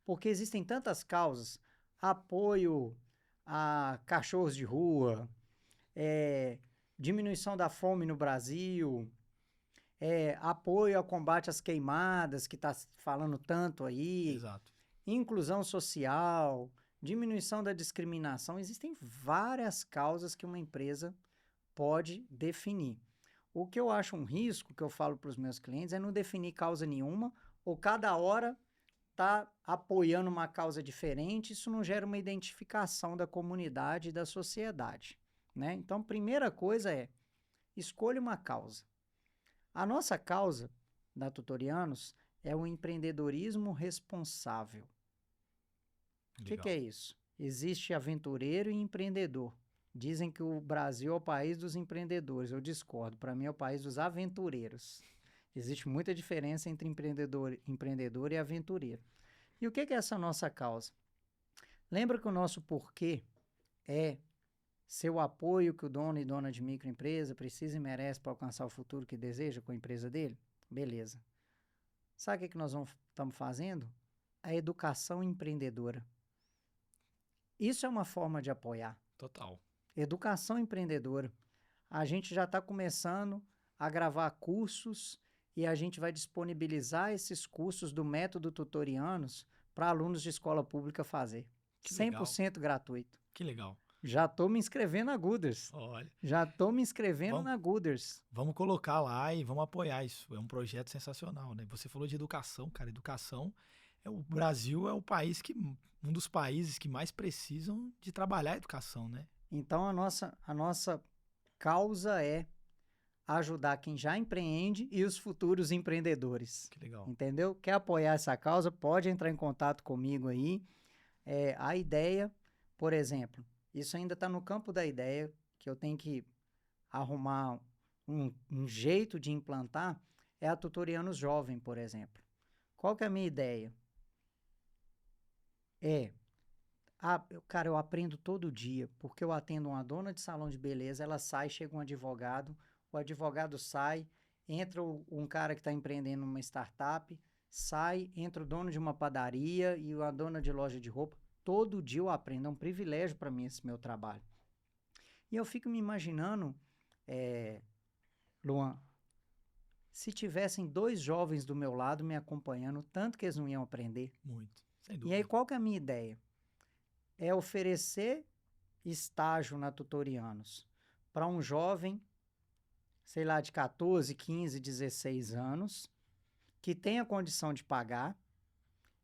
Porque existem tantas causas, apoio a cachorros de rua, diminuição da fome no Brasil, apoio ao combate às queimadas, que está falando tanto aí. Exato. Inclusão social, diminuição da discriminação. Existem várias causas que uma empresa pode definir. O que eu acho um risco, que eu falo para os meus clientes, é não definir causa nenhuma, ou cada hora tá apoiando uma causa diferente, isso não gera uma identificação da comunidade e da sociedade, né? Então, primeira coisa é, escolha uma causa. A nossa causa, da Tutorianos, é o empreendedorismo responsável. O que é isso? Existe aventureiro e empreendedor. Dizem que o Brasil é o país dos empreendedores. Eu discordo. Para mim é o país dos aventureiros. Existe muita diferença entre empreendedor e aventureiro. E o que é essa nossa causa? Lembra que o nosso porquê é ser o apoio que o dono e dona de microempresa precisa e merece para alcançar o futuro que deseja com a empresa dele? Beleza. Sabe o que nós estamos fazendo? A educação empreendedora. Isso é uma forma de apoiar. Total. Educação empreendedora. A gente já está começando a gravar cursos e a gente vai disponibilizar esses cursos do método Tutorianos para alunos de escola pública fazer. Que 100% gratuito. Que legal. Já estou me inscrevendo na Gooders. Olha. Já estou me inscrevendo na Gooders. Vamos colocar lá e vamos apoiar isso. É um projeto sensacional, né? Você falou de educação, cara. Educação, o Brasil é o país um dos países que mais precisam de trabalhar a educação, né? Então, a nossa causa é ajudar quem já empreende e os futuros empreendedores. Que legal. Entendeu? Quer apoiar essa causa? Pode entrar em contato comigo aí. A ideia, por exemplo, isso ainda está no campo da ideia, que eu tenho que arrumar um jeito de implantar, é a Tutorianos Jovem, por exemplo. Qual que é a minha ideia? Cara, eu aprendo todo dia, porque eu atendo uma dona de salão de beleza, ela sai, chega um advogado, o advogado sai, entra um cara que está empreendendo uma startup, sai, entra o dono de uma padaria e a dona de loja de roupa. Todo dia eu aprendo, é um privilégio para mim esse meu trabalho. E eu fico me imaginando, Luan, se tivessem 2 jovens do meu lado me acompanhando, tanto que eles não iam aprender. Muito, sem dúvida. E aí, qual que é a minha ideia? É oferecer estágio na Tutorianos para um jovem, sei lá, de 14, 15, 16 anos, que tenha condição de pagar,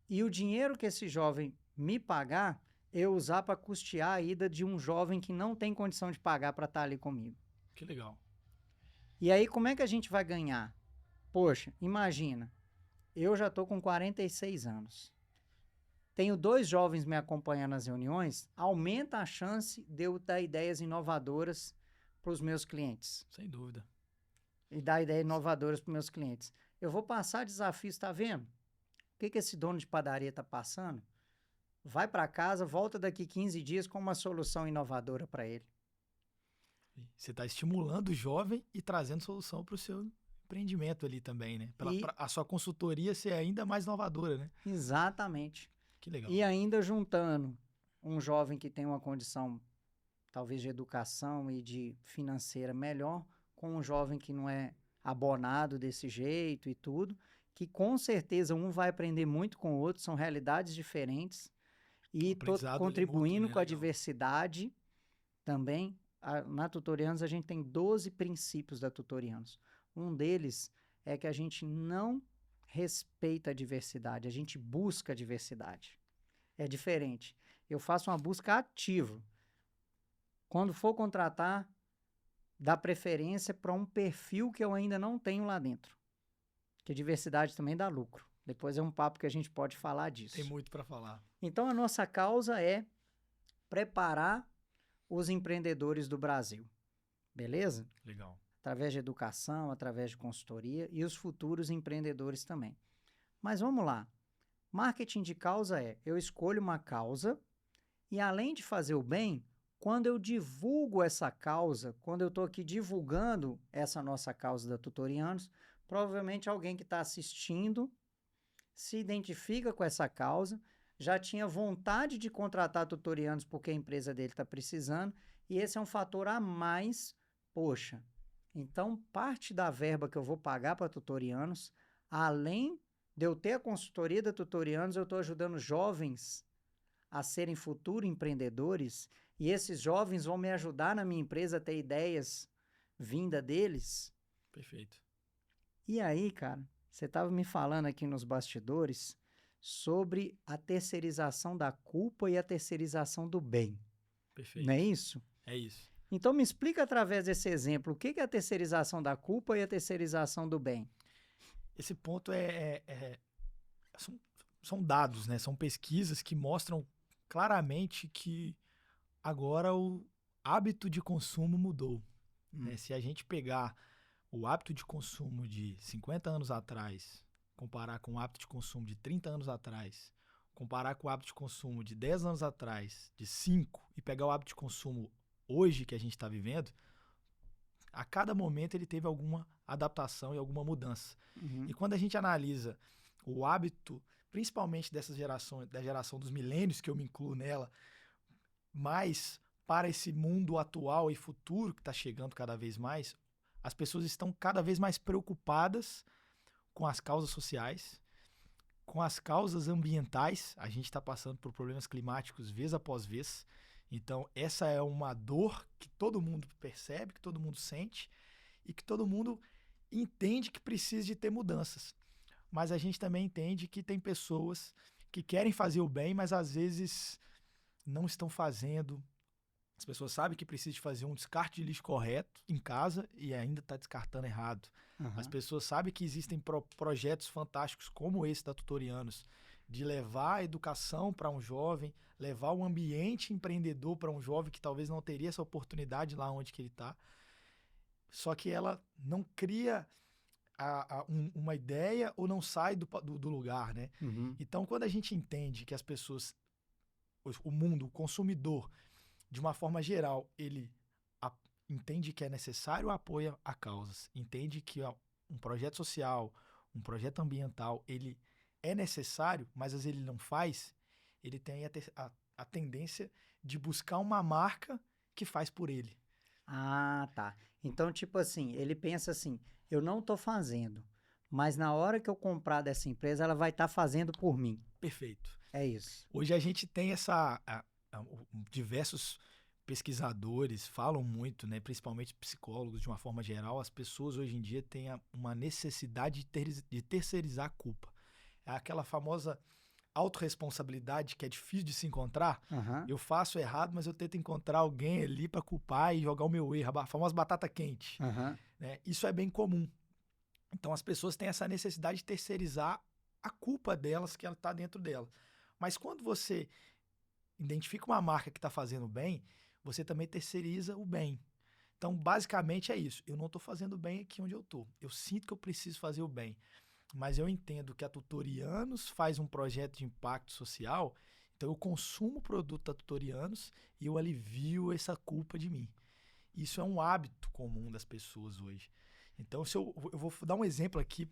e o dinheiro que esse jovem me pagar, eu usar para custear a ida de um jovem que não tem condição de pagar para estar ali comigo. Que legal. E aí, como é que a gente vai ganhar? Poxa, imagina, eu já estou com 46 anos. Tenho 2 jovens me acompanhando nas reuniões, aumenta a chance de eu dar ideias inovadoras para os meus clientes. Sem dúvida. E dar ideias inovadoras para os meus clientes. Eu vou passar desafios, tá vendo? O que esse dono de padaria está passando? Vai para casa, volta daqui 15 dias com uma solução inovadora para ele. Você está estimulando o jovem e trazendo solução para o seu empreendimento ali também, né? Pra a sua consultoria ser ainda mais inovadora, né? Exatamente. Que legal. E ainda juntando um jovem que tem uma condição, talvez de educação e de financeira melhor, com um jovem que não é abonado desse jeito e tudo, que com certeza um vai aprender muito com o outro, são realidades diferentes, e tô contribuindo mútuo, né? com a diversidade também. Na Tutorianos a gente tem 12 princípios da Tutorianos. Um deles é que a gente não respeita a diversidade, a gente busca a diversidade. É diferente. Eu faço uma busca ativa. Quando for contratar, dá preferência para um perfil que eu ainda não tenho lá dentro. Porque diversidade também dá lucro. Depois é um papo que a gente pode falar disso. Tem muito para falar. Então, a nossa causa é preparar os empreendedores do Brasil. Beleza? Legal. Através de educação, através de consultoria e os futuros empreendedores também. Mas vamos lá. Marketing de causa é, eu escolho uma causa e além de fazer o bem, quando eu divulgo essa causa, quando eu estou aqui divulgando essa nossa causa da Tutorianos, provavelmente alguém que está assistindo se identifica com essa causa, já tinha vontade de contratar Tutorianos porque a empresa dele está precisando, e esse é um fator a mais. Poxa, então parte da verba que eu vou pagar para Tutorianos, além de eu ter a consultoria da Tutorianos, eu estou ajudando jovens a serem futuros empreendedores, e esses jovens vão me ajudar na minha empresa a ter ideias vinda deles. Perfeito. E aí, cara, você estava me falando aqui nos bastidores sobre a terceirização da culpa e a terceirização do bem. Perfeito. Não é isso? É isso. Então me explica através desse exemplo, o que é a terceirização da culpa e a terceirização do bem? Esse ponto são dados, né? São pesquisas que mostram claramente que agora o hábito de consumo mudou. Né? Se a gente pegar o hábito de consumo de 50 anos atrás, comparar com o hábito de consumo de 30 anos atrás, comparar com o hábito de consumo de 10 anos atrás, de 5, e pegar o hábito de consumo hoje que a gente está vivendo, a cada momento ele teve alguma adaptação e alguma mudança. E quando a gente analisa o hábito, principalmente dessas gerações, da geração dos milênios, que eu me incluo nela, mas para esse mundo atual e futuro que está chegando cada vez mais, as pessoas estão cada vez mais preocupadas com as causas sociais, com as causas ambientais. A gente está passando por problemas climáticos vez após vez. Então, essa é uma dor que todo mundo percebe, que todo mundo sente e que todo mundo entende que precisa de ter mudanças. Mas a gente também entende que tem pessoas que querem fazer o bem, mas às vezes não estão fazendo. As pessoas sabem que precisa de fazer um descarte de lixo correto em casa e ainda está descartando errado. As pessoas sabem que existem projetos fantásticos como esse da Tutorianos, de levar a educação para um jovem, levar o ambiente empreendedor para um jovem que talvez não teria essa oportunidade lá onde que ele está. Só que ela não cria uma ideia ou não sai do lugar, né? Então, quando a gente entende que as pessoas, o mundo, o consumidor, de uma forma geral, ele entende que é necessário o apoio a causas, entende que um projeto social, um projeto ambiental, ele é necessário, mas às vezes ele não faz, ele tem a tendência de buscar uma marca que faz por ele. Ah, tá. Então, tipo assim, ele pensa assim, eu não tô fazendo, mas na hora que eu comprar dessa empresa, ela vai estar fazendo por mim. Perfeito. É isso. Hoje a gente tem diversos pesquisadores falam muito, né, principalmente psicólogos de uma forma geral, as pessoas hoje em dia têm uma necessidade de terceirizar a culpa. É aquela famosa autorresponsabilidade que é difícil de se encontrar, Aham. eu faço errado, mas eu tento encontrar alguém ali para culpar e jogar o meu erro, a famosa batata quente, Aham. né? Isso é bem comum. Então as pessoas têm essa necessidade de terceirizar a culpa delas que ela está dentro dela. Mas quando você identifica uma marca que está fazendo bem, você também terceiriza o bem. Então, basicamente é isso. Eu não estou fazendo bem aqui onde eu estou. Eu sinto que eu preciso fazer o bem. Mas eu entendo que a Tutorianos faz um projeto de impacto social, então eu consumo o produto da Tutorianos e eu alivio essa culpa de mim. Isso é um hábito comum das pessoas hoje. Então, eu vou dar um exemplo aqui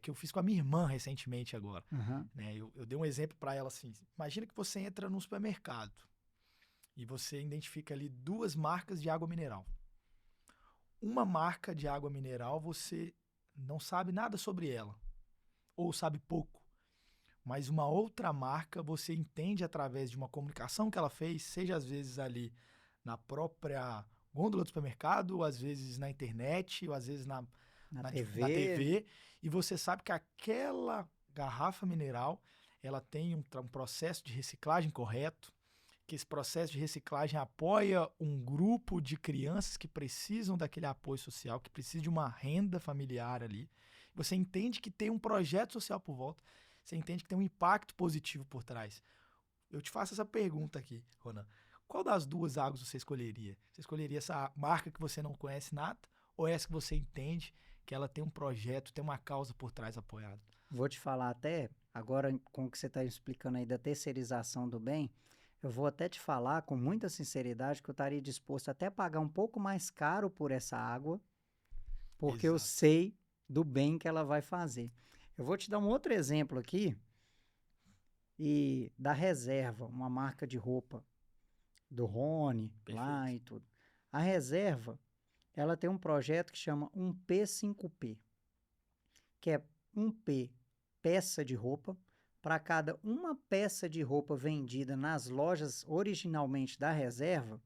que eu fiz com a minha irmã recentemente agora. Aham. Né? Eu dei um exemplo para ela assim: imagina que você entra num supermercado e você identifica ali 2 marcas de água mineral. Uma marca de água mineral você não sabe nada sobre ela, ou sabe pouco. Mas uma outra marca você entende através de uma comunicação que ela fez, seja às vezes ali na própria gôndola do supermercado, ou às vezes na internet, ou às vezes Na na TV. TV, e você sabe que aquela garrafa mineral ela tem um processo de reciclagem correto, que esse processo de reciclagem apoia um grupo de crianças que precisam daquele apoio social, que precisam de uma renda familiar ali. Você entende que tem um projeto social por volta, você entende que tem um impacto positivo por trás. Eu te faço essa pergunta aqui, Ronan. Qual das 2 águas você escolheria? Você escolheria essa marca que você não conhece nada, ou essa que você entende que ela tem um projeto, tem uma causa por trás apoiada? Vou te falar até, agora com o que você está explicando aí da terceirização do bem, eu vou até te falar com muita sinceridade que eu estaria disposto até a pagar um pouco mais caro por essa água, porque eu Exato. sei do bem que ela vai fazer. Eu vou te dar um outro exemplo aqui, e da Reserva, uma marca de roupa do Rony lá Perfeito. e tudo. A Reserva, ela tem um projeto que chama 1P5P, que é 1P peça de roupa. Para cada uma peça de roupa vendida nas lojas originalmente da Reserva,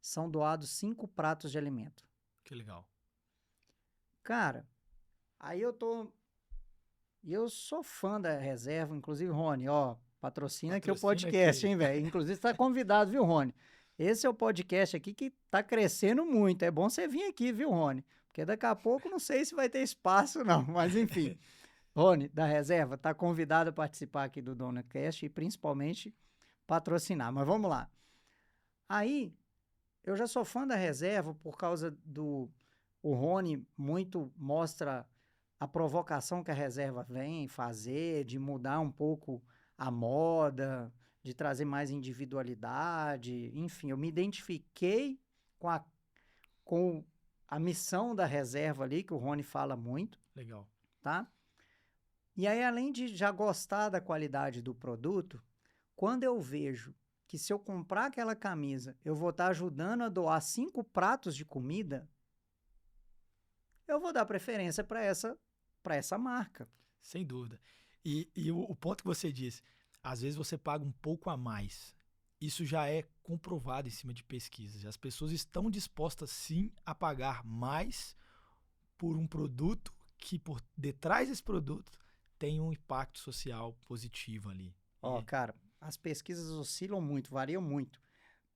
são doados 5 pratos de alimento. Que legal. Cara, aí eu sou fã da Reserva, inclusive, Rony, ó, patrocina aqui o Patrocina podcast, aqui. hein, velho? Inclusive, está convidado, viu, Rony? Esse é o podcast aqui que tá crescendo muito. É bom você vir aqui, viu, Rony? Porque daqui a pouco não sei se vai ter espaço, não. Mas, enfim. Rony, da Reserva, tá convidado a participar aqui do DonaCast e principalmente patrocinar. Mas vamos lá. Aí, eu já sou fã da Reserva por causa do... O Rony muito mostra a provocação que a Reserva vem fazer, de mudar um pouco a moda, de trazer mais individualidade. Enfim, eu me identifiquei com com a missão da Reserva ali, que o Rony fala muito, Legal. tá? E aí, além de já gostar da qualidade do produto, quando eu vejo que se eu comprar aquela camisa, eu vou estar ajudando a doar 5 pratos de comida, eu vou dar preferência para essa marca. Sem dúvida. E o ponto que você disse, às vezes você paga um pouco a mais. Isso já é comprovado em cima de pesquisas. As pessoas estão dispostas sim a pagar mais por um produto que por detrás desse produto tem um impacto social positivo ali. Ó, cara, as pesquisas oscilam muito, variam muito,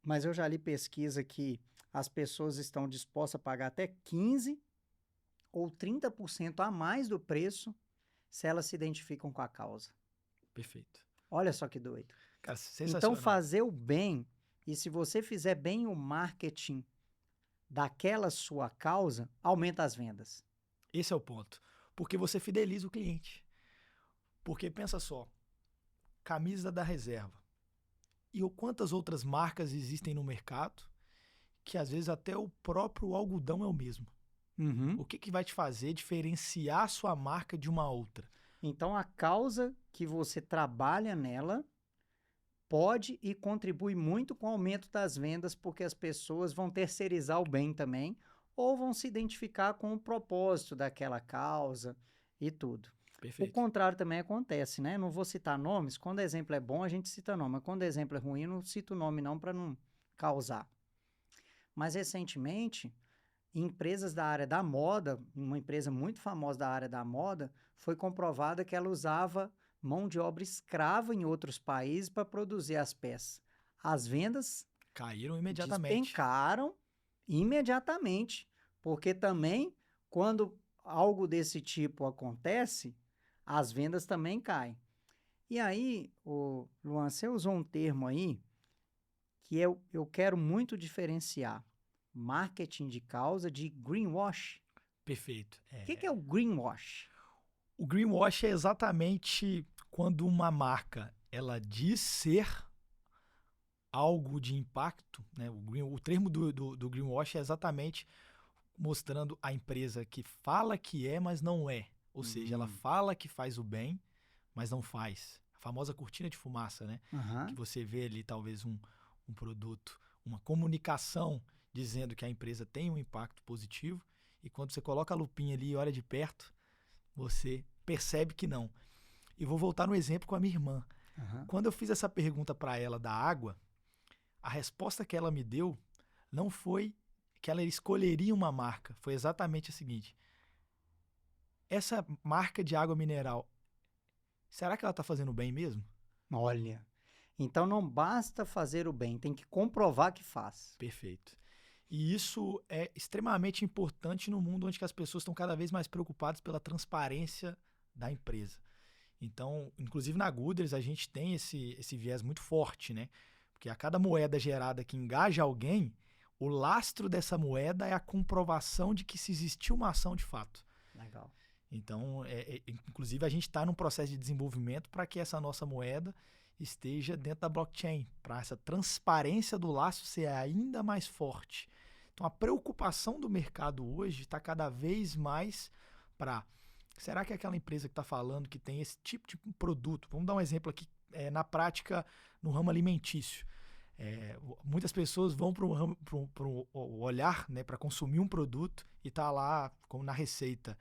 mas eu já li pesquisa que as pessoas estão dispostas a pagar até 15 ou 30% a mais do preço se elas se identificam com a causa. Perfeito. Olha só que doido. Cara, Então, sensacional. fazer o bem, e se você fizer bem o marketing daquela sua causa, aumenta as vendas. Esse é o ponto. Porque você fideliza o cliente. Porque pensa só, camisa da Reserva. E quantas outras marcas existem no mercado que às vezes até o próprio algodão é o mesmo. Uhum. O que vai te fazer diferenciar a sua marca de uma outra? Então, a causa que você trabalha nela pode e contribui muito com o aumento das vendas, porque as pessoas vão terceirizar o bem também, ou vão se identificar com o propósito daquela causa e tudo. O Perfeito. contrário também acontece, né? Não vou citar nomes, quando o exemplo é bom, a gente cita nome, mas quando o exemplo é ruim, eu não cito o nome não para não causar. Mas recentemente, empresas da área da moda, uma empresa muito famosa da área da moda, foi comprovada que ela usava mão de obra escrava em outros países para produzir as peças. As vendas Caíram imediatamente. despencaram imediatamente, porque também, quando algo desse tipo acontece, as vendas também caem. E aí, Luan, você usou um termo aí que eu quero muito diferenciar. Marketing de causa de greenwash. Perfeito. O que é o greenwash? O greenwash é exatamente quando uma marca ela diz ser algo de impacto, né? O termo do greenwash é exatamente mostrando a empresa que fala que é, mas não é. Ou seja, ela fala que faz o bem, mas não faz. A famosa cortina de fumaça, né? Que você vê ali talvez um produto, uma comunicação dizendo que a empresa tem um impacto positivo, e quando você coloca a lupinha ali e olha de perto, você percebe que não. E vou voltar no exemplo com a minha irmã. Quando eu fiz essa pergunta para ela da água, a resposta que ela me deu não foi que ela escolheria uma marca. Foi exatamente a seguinte: essa marca de água mineral, será que ela está fazendo bem mesmo? Olha, então não basta fazer o bem, tem que comprovar que faz. Perfeito. E isso é extremamente importante no mundo onde que as pessoas estão cada vez mais preocupadas pela transparência da empresa. Então, inclusive na Goodress, a gente tem esse viés muito forte, né? Porque a cada moeda gerada que engaja alguém, o lastro dessa moeda é a comprovação de que se existiu uma ação de fato. Legal. Então, inclusive, a gente está num processo de desenvolvimento para que essa nossa moeda esteja dentro da blockchain, para essa transparência do lastro ser ainda mais forte. Então, a preocupação do mercado hoje está cada vez mais para: será que aquela empresa que está falando que tem esse tipo de produto, vamos dar um exemplo aqui, na prática, no ramo alimentício. Muitas pessoas vão para o olhar, né, para consumir um produto e está lá, como na receita,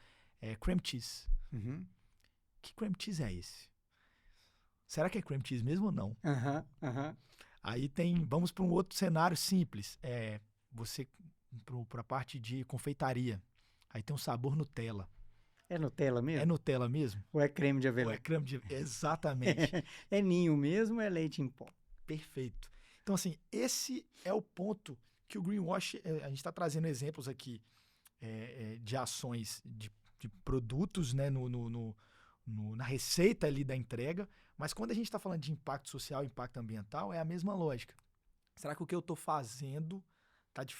cream cheese. Que cream cheese é esse? Será que é cream cheese mesmo ou não? Aí vamos para um outro cenário simples. Você para a parte de confeitaria. Aí tem um sabor Nutella. É Nutella mesmo? É Nutella mesmo? Ou é creme de avelã? Ou é creme de... Exatamente. É ninho mesmo ou é leite em pó? Perfeito. Então, assim, esse é o ponto que o greenwash... a gente está trazendo exemplos aqui de ações de produtos, né, na receita ali da entrega, mas quando a gente está falando de impacto social, impacto ambiental, é a mesma lógica. Será que o que eu estou fazendo,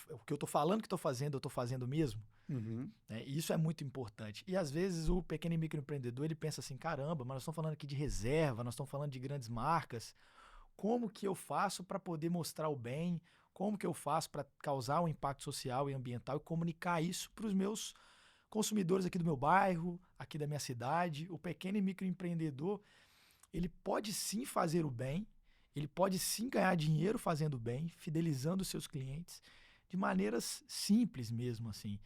o que eu estou falando que estou fazendo, eu estou fazendo mesmo? E isso é muito importante. E às vezes o pequeno e microempreendedor ele pensa assim: caramba, mas nós estamos falando aqui de reserva, nós estamos falando de grandes marcas. Como que eu faço para poder mostrar o bem? Como que eu faço para causar um impacto social e ambiental e comunicar isso para os meus consumidores aqui do meu bairro, aqui da minha cidade? O pequeno e microempreendedor, ele pode sim fazer o bem, ele pode sim ganhar dinheiro fazendo o bem, fidelizando os seus clientes de maneiras simples mesmo, assim.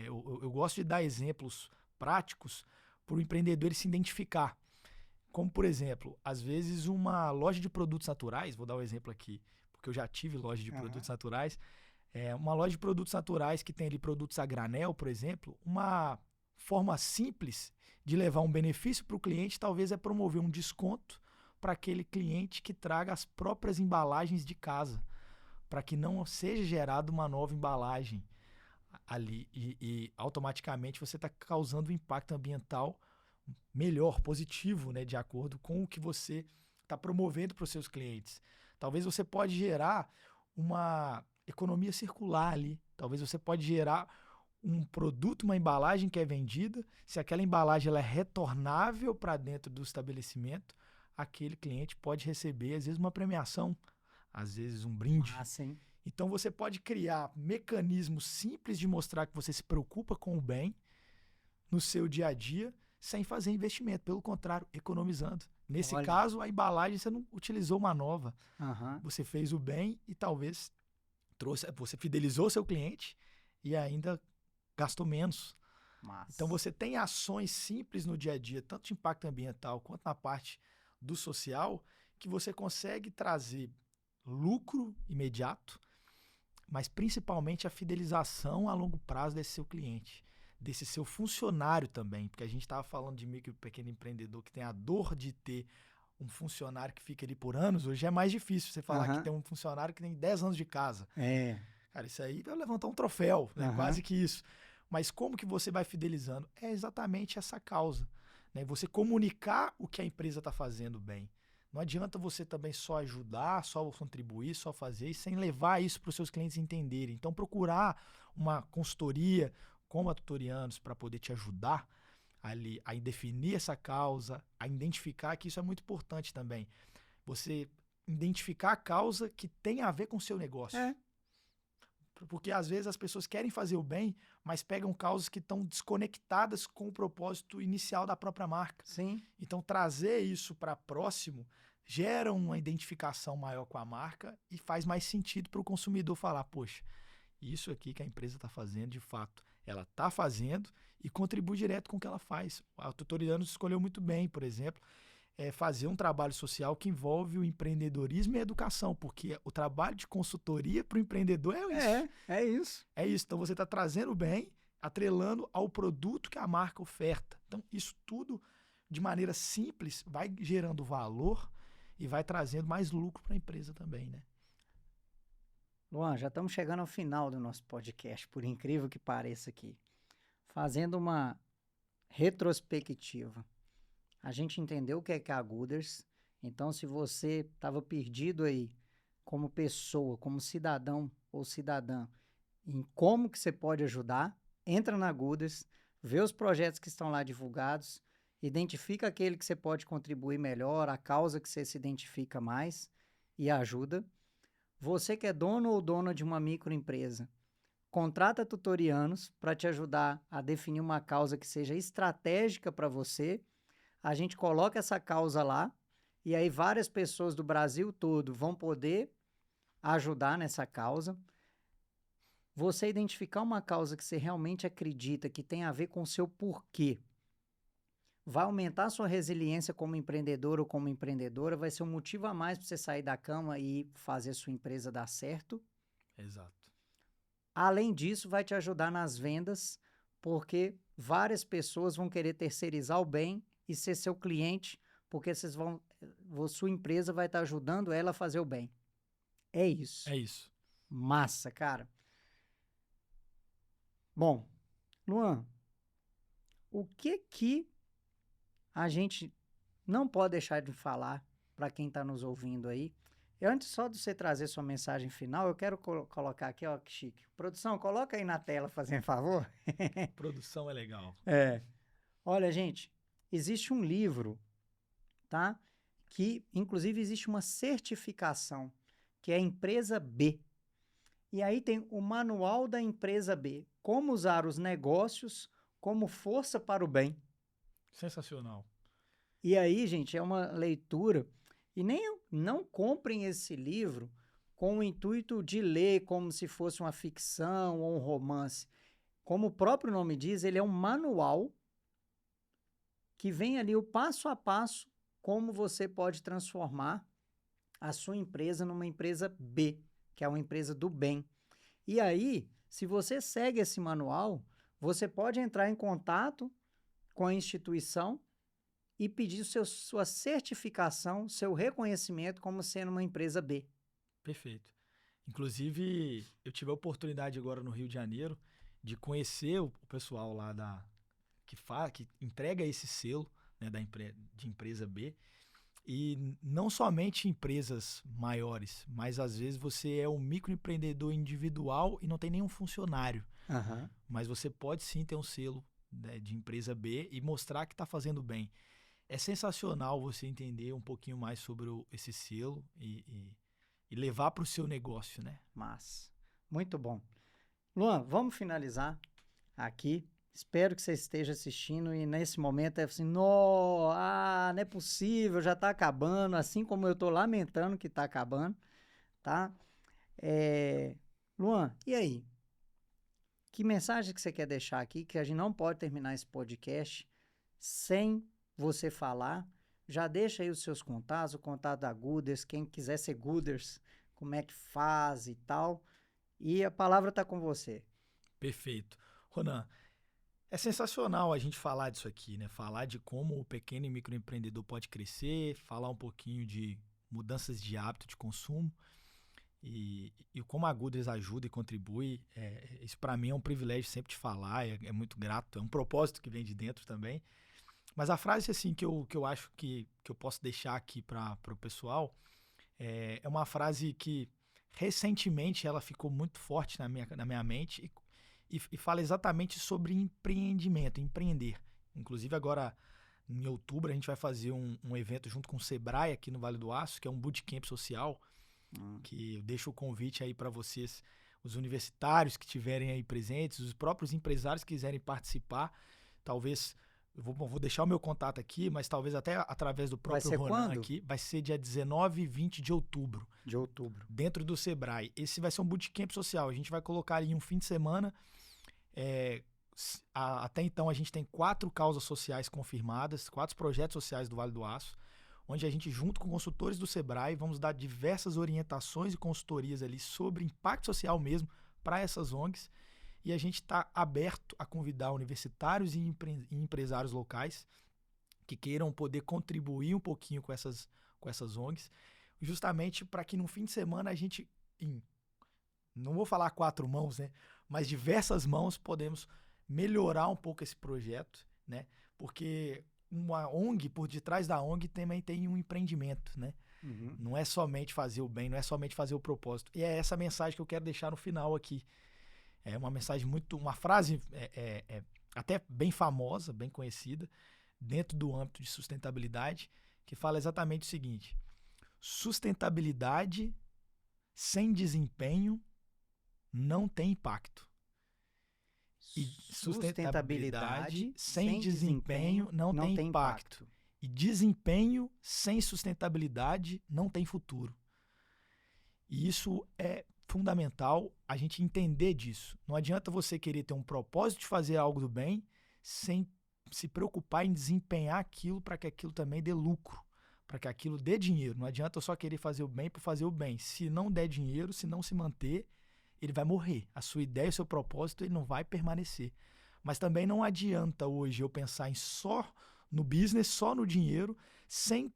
Eu gosto de dar exemplos práticos para o empreendedor ele se identificar. Como, por exemplo, às vezes uma loja de produtos naturais, vou dar um exemplo aqui, porque eu já tive loja de produtos naturais, uma loja de produtos naturais que tem ali produtos a granel, por exemplo, uma forma simples de levar um benefício para o cliente talvez é promover um desconto para aquele cliente que traga as próprias embalagens de casa, para que não seja gerada uma nova embalagem ali e automaticamente você está causando um impacto ambiental melhor, positivo, né, de acordo com o que você está promovendo para os seus clientes. Talvez você pode gerar uma economia circular ali, talvez você pode gerar um produto, uma embalagem que é vendida, se aquela embalagem ela é retornável para dentro do estabelecimento, aquele cliente pode receber, às vezes, uma premiação, às vezes um brinde. Sim. Então você pode criar mecanismos simples de mostrar que você se preocupa com o bem no seu dia a dia, sem fazer investimento, pelo contrário, economizando. Nesse caso, a embalagem você não utilizou uma nova. Você fez o bem e talvez você fidelizou seu cliente e ainda gastou menos. Então você tem ações simples no dia a dia, tanto de impacto ambiental quanto na parte do social, que você consegue trazer lucro imediato, mas principalmente a fidelização a longo prazo desse seu cliente. desse seu funcionário também, porque a gente estava falando de micro e pequeno empreendedor que tem a dor de ter um funcionário que fica ali por anos, hoje é mais difícil você falar que Aham. tem um funcionário que tem 10 anos de casa. É. Cara, isso aí vai levantar um troféu, né? Aham. Quase que isso. Mas como que você vai fidelizando? É exatamente essa causa, né? Você comunicar o que a empresa está fazendo bem. Não adianta você também só ajudar, só contribuir, só fazer, sem levar isso para os seus clientes entenderem. Então, procurar uma consultoria como a Tutorianos para poder te ajudar ali a definir essa causa, a identificar que isso é muito importante também. Você identificar a causa que tem a ver com o seu negócio. É. Porque às vezes as pessoas querem fazer o bem, mas pegam causas que estão desconectadas com o propósito inicial da própria marca. Sim. Então, trazer isso para próximo gera uma identificação maior com a marca e faz mais sentido para o consumidor falar, poxa, isso aqui que a empresa está fazendo, de fato, ela está fazendo e contribui direto com o que ela faz. A Tutorianos escolheu muito bem, por exemplo, fazer um trabalho social que envolve o empreendedorismo e a educação, porque o trabalho de consultoria para o empreendedor é isso. É isso. É isso. Então, você está trazendo o bem, atrelando ao produto que a marca oferta. Então, isso tudo, de maneira simples, vai gerando valor e vai trazendo mais lucro para a empresa também, né? Luan, já estamos chegando ao final do nosso podcast, por incrível que pareça aqui. Fazendo uma retrospectiva. A gente entendeu o que é a Gooders. Então, se você estava perdido aí como pessoa, como cidadão ou cidadã, em como que você pode ajudar, entra na Gooders, vê os projetos que estão lá divulgados, identifica aquele que você pode contribuir melhor, a causa que você se identifica mais e ajuda. Você que é dono ou dona de uma microempresa, contrata tutorianos para te ajudar a definir uma causa que seja estratégica para você. A gente coloca essa causa lá e aí várias pessoas do Brasil todo vão poder ajudar nessa causa. Você identificar uma causa que você realmente acredita que tem a ver com o seu porquê, vai aumentar a sua resiliência como empreendedor ou como empreendedora, vai ser um motivo a mais para você sair da cama e fazer a sua empresa dar certo. Exato. Além disso, vai te ajudar nas vendas, porque várias pessoas vão querer terceirizar o bem e ser seu cliente, porque sua empresa vai estar ajudando ela a fazer o bem. É isso. É isso. Massa, cara. Bom, Luan, o que a gente não pode deixar de falar para quem está nos ouvindo aí? Antes só de você trazer sua mensagem final, eu quero colocar aqui, ó, que chique. Produção, coloca aí na tela, fazendo favor. Produção é legal. Olha, gente, existe um livro, tá? Que, inclusive, existe uma certificação, que é a Empresa B. E aí tem o Manual da Empresa B. Como usar os negócios como força para o bem. Sensacional. E aí, gente, é uma leitura. E não comprem esse livro com o intuito de ler como se fosse uma ficção ou um romance. Como o próprio nome diz, ele é um manual que vem ali o passo a passo como você pode transformar a sua empresa numa empresa B, que é uma empresa do bem. E aí, se você segue esse manual, você pode entrar em contato com a instituição e pedir sua certificação, seu reconhecimento como sendo uma empresa B. Perfeito. Inclusive, eu tive a oportunidade agora no Rio de Janeiro de conhecer o pessoal lá que entrega esse selo, né, de empresa B. E não somente empresas maiores, mas às vezes você é um microempreendedor individual e não tem nenhum funcionário. Uhum. Mas você pode sim ter um selo, né, de empresa B e mostrar que está fazendo bem. É sensacional você entender um pouquinho mais sobre esse selo e levar para o seu negócio, né? Mas, muito bom. Luan, vamos finalizar aqui. Espero que você esteja assistindo e nesse momento é assim, não é possível, já está acabando, assim como eu estou lamentando que está acabando, tá? Luan, e aí? Que mensagem que você quer deixar aqui, que a gente não pode terminar esse podcast sem você falar? Já deixa aí os seus contatos, o contato da Gooders, quem quiser ser Gooders, como é que faz e tal. E a palavra está com você. Perfeito. Ronan, É sensacional a gente falar disso aqui, né? Falar de como o pequeno e microempreendedor pode crescer, falar um pouquinho de mudanças de hábito de consumo e como a Goodreads ajuda e contribui. Isso para mim é um privilégio sempre de falar, é muito grato, é um propósito que vem de dentro também. Mas a frase assim que eu acho que eu posso deixar aqui para o pessoal é uma frase que recentemente ela ficou muito forte na minha mente e fala exatamente sobre empreendimento, empreender. Inclusive agora em outubro a gente vai fazer um evento junto com o Sebrae aqui no Vale do Aço, que é um bootcamp social, que eu deixo o convite aí para vocês, os universitários que estiverem aí presentes, os próprios empresários que quiserem participar, talvez, vou deixar o meu contato aqui, mas talvez até através do Vai próprio ser Ronan quando? aqui, vai ser dia 19 e 20 de outubro, De outubro. dentro do Sebrae. Esse vai ser um bootcamp social, a gente vai colocar ali um fim de semana, até então a gente tem 4 causas sociais confirmadas, 4 projetos sociais do Vale do Aço, onde a gente, junto com consultores do Sebrae, vamos dar diversas orientações e consultorias ali sobre impacto social mesmo para essas ONGs. E a gente está aberto a convidar universitários e empresários locais que queiram poder contribuir um pouquinho com essas ONGs, justamente para que no fim de semana a gente, não vou falar 4 mãos, né, mas diversas mãos, podemos melhorar um pouco esse projeto, né, porque uma ONG, por detrás da ONG também tem um empreendimento, né? Uhum. Não é somente fazer o bem, não é somente fazer o propósito. E é essa mensagem que eu quero deixar no final aqui. É uma mensagem uma frase até bem famosa, bem conhecida, dentro do âmbito de sustentabilidade, que fala exatamente o seguinte: sustentabilidade sem desempenho não tem impacto. E sustentabilidade sem desempenho não tem impacto. E desempenho sem sustentabilidade não tem futuro. E isso é fundamental a gente entender disso. Não adianta você querer ter um propósito de fazer algo do bem sem se preocupar em desempenhar aquilo para que aquilo também dê lucro, para que aquilo dê dinheiro. Não adianta eu só querer fazer o bem por fazer o bem. Se não der dinheiro, se não se manter, ele vai morrer. A sua ideia, o seu propósito, ele não vai permanecer. Mas também não adianta hoje eu pensar só no business, só no dinheiro, sem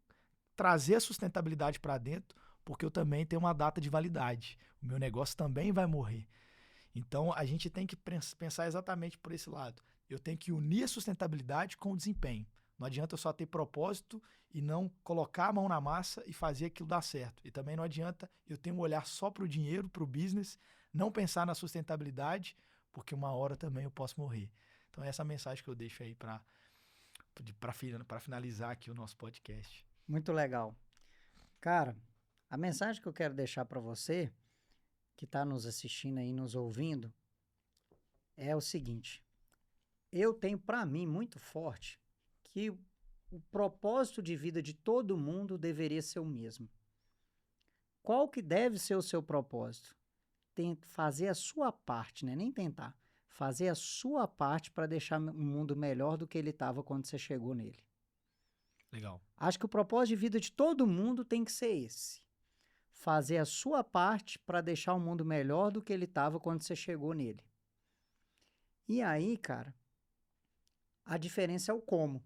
trazer a sustentabilidade para dentro, porque eu também tenho uma data de validade. O meu negócio também vai morrer. Então, a gente tem que pensar exatamente por esse lado. Eu tenho que unir a sustentabilidade com o desempenho. Não adianta eu só ter propósito e não colocar a mão na massa e fazer aquilo dar certo. E também não adianta eu ter um olhar só para o dinheiro, para o business, não pensar na sustentabilidade, porque uma hora também eu posso morrer. Então, essa é a mensagem que eu deixo aí para finalizar aqui o nosso podcast. Muito legal. Cara, a mensagem que eu quero deixar para você, que está nos assistindo aí, nos ouvindo, é o seguinte. Eu tenho para mim muito forte que o propósito de vida de todo mundo deveria ser o mesmo. Qual que deve ser o seu propósito? Fazer a sua parte, né? Nem tentar. Fazer a sua parte para deixar o mundo melhor do que ele estava quando você chegou nele. Legal. Acho que o propósito de vida de todo mundo tem que ser esse. Fazer a sua parte para deixar o mundo melhor do que ele estava quando você chegou nele. E aí, cara, a diferença é o como.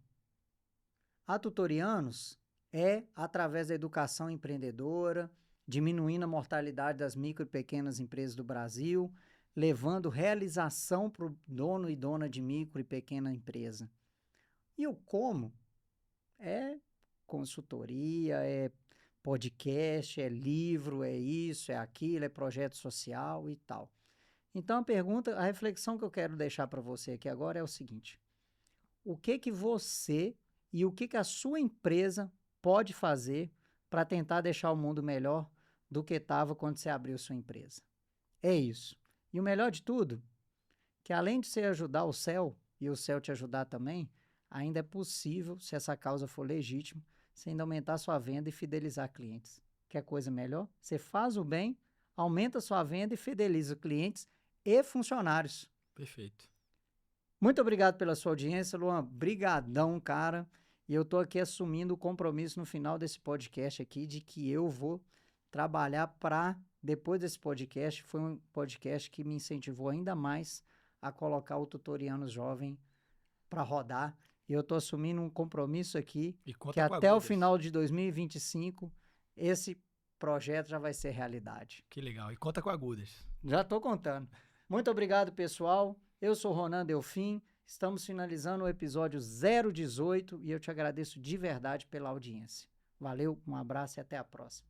A Tutorianos é através da educação empreendedora, diminuindo a mortalidade das micro e pequenas empresas do Brasil, levando realização para o dono e dona de micro e pequena empresa. E o como é consultoria, é podcast, é livro, é isso, é aquilo, é projeto social e tal. Então a reflexão que eu quero deixar para você aqui agora é o seguinte: o que você e o que a sua empresa pode fazer para tentar deixar o mundo melhor do que estava quando você abriu sua empresa? É isso. E o melhor de tudo, que além de você ajudar o céu e o céu te ajudar também, ainda é possível, se essa causa for legítima, você ainda aumentar sua venda e fidelizar clientes. Quer coisa melhor? Você faz o bem, aumenta sua venda e fideliza clientes e funcionários. Perfeito. Muito obrigado pela sua audiência, Luan. Brigadão, cara. E eu tô aqui assumindo o compromisso no final desse podcast aqui de que eu vou trabalhar para, depois desse podcast, foi um podcast que me incentivou ainda mais a colocar o Tutorianos Jovem para rodar. E eu estou assumindo um compromisso aqui E que conta com a até o Gudas. final de 2025 esse projeto já vai ser realidade. Que legal. E conta com a Gudas. Já estou contando. Muito obrigado, pessoal. Eu sou Ronan Delfim. Estamos finalizando o episódio 018 e eu te agradeço de verdade pela audiência. Valeu, um abraço e até a próxima.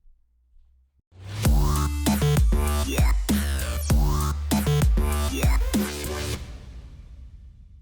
Yeah.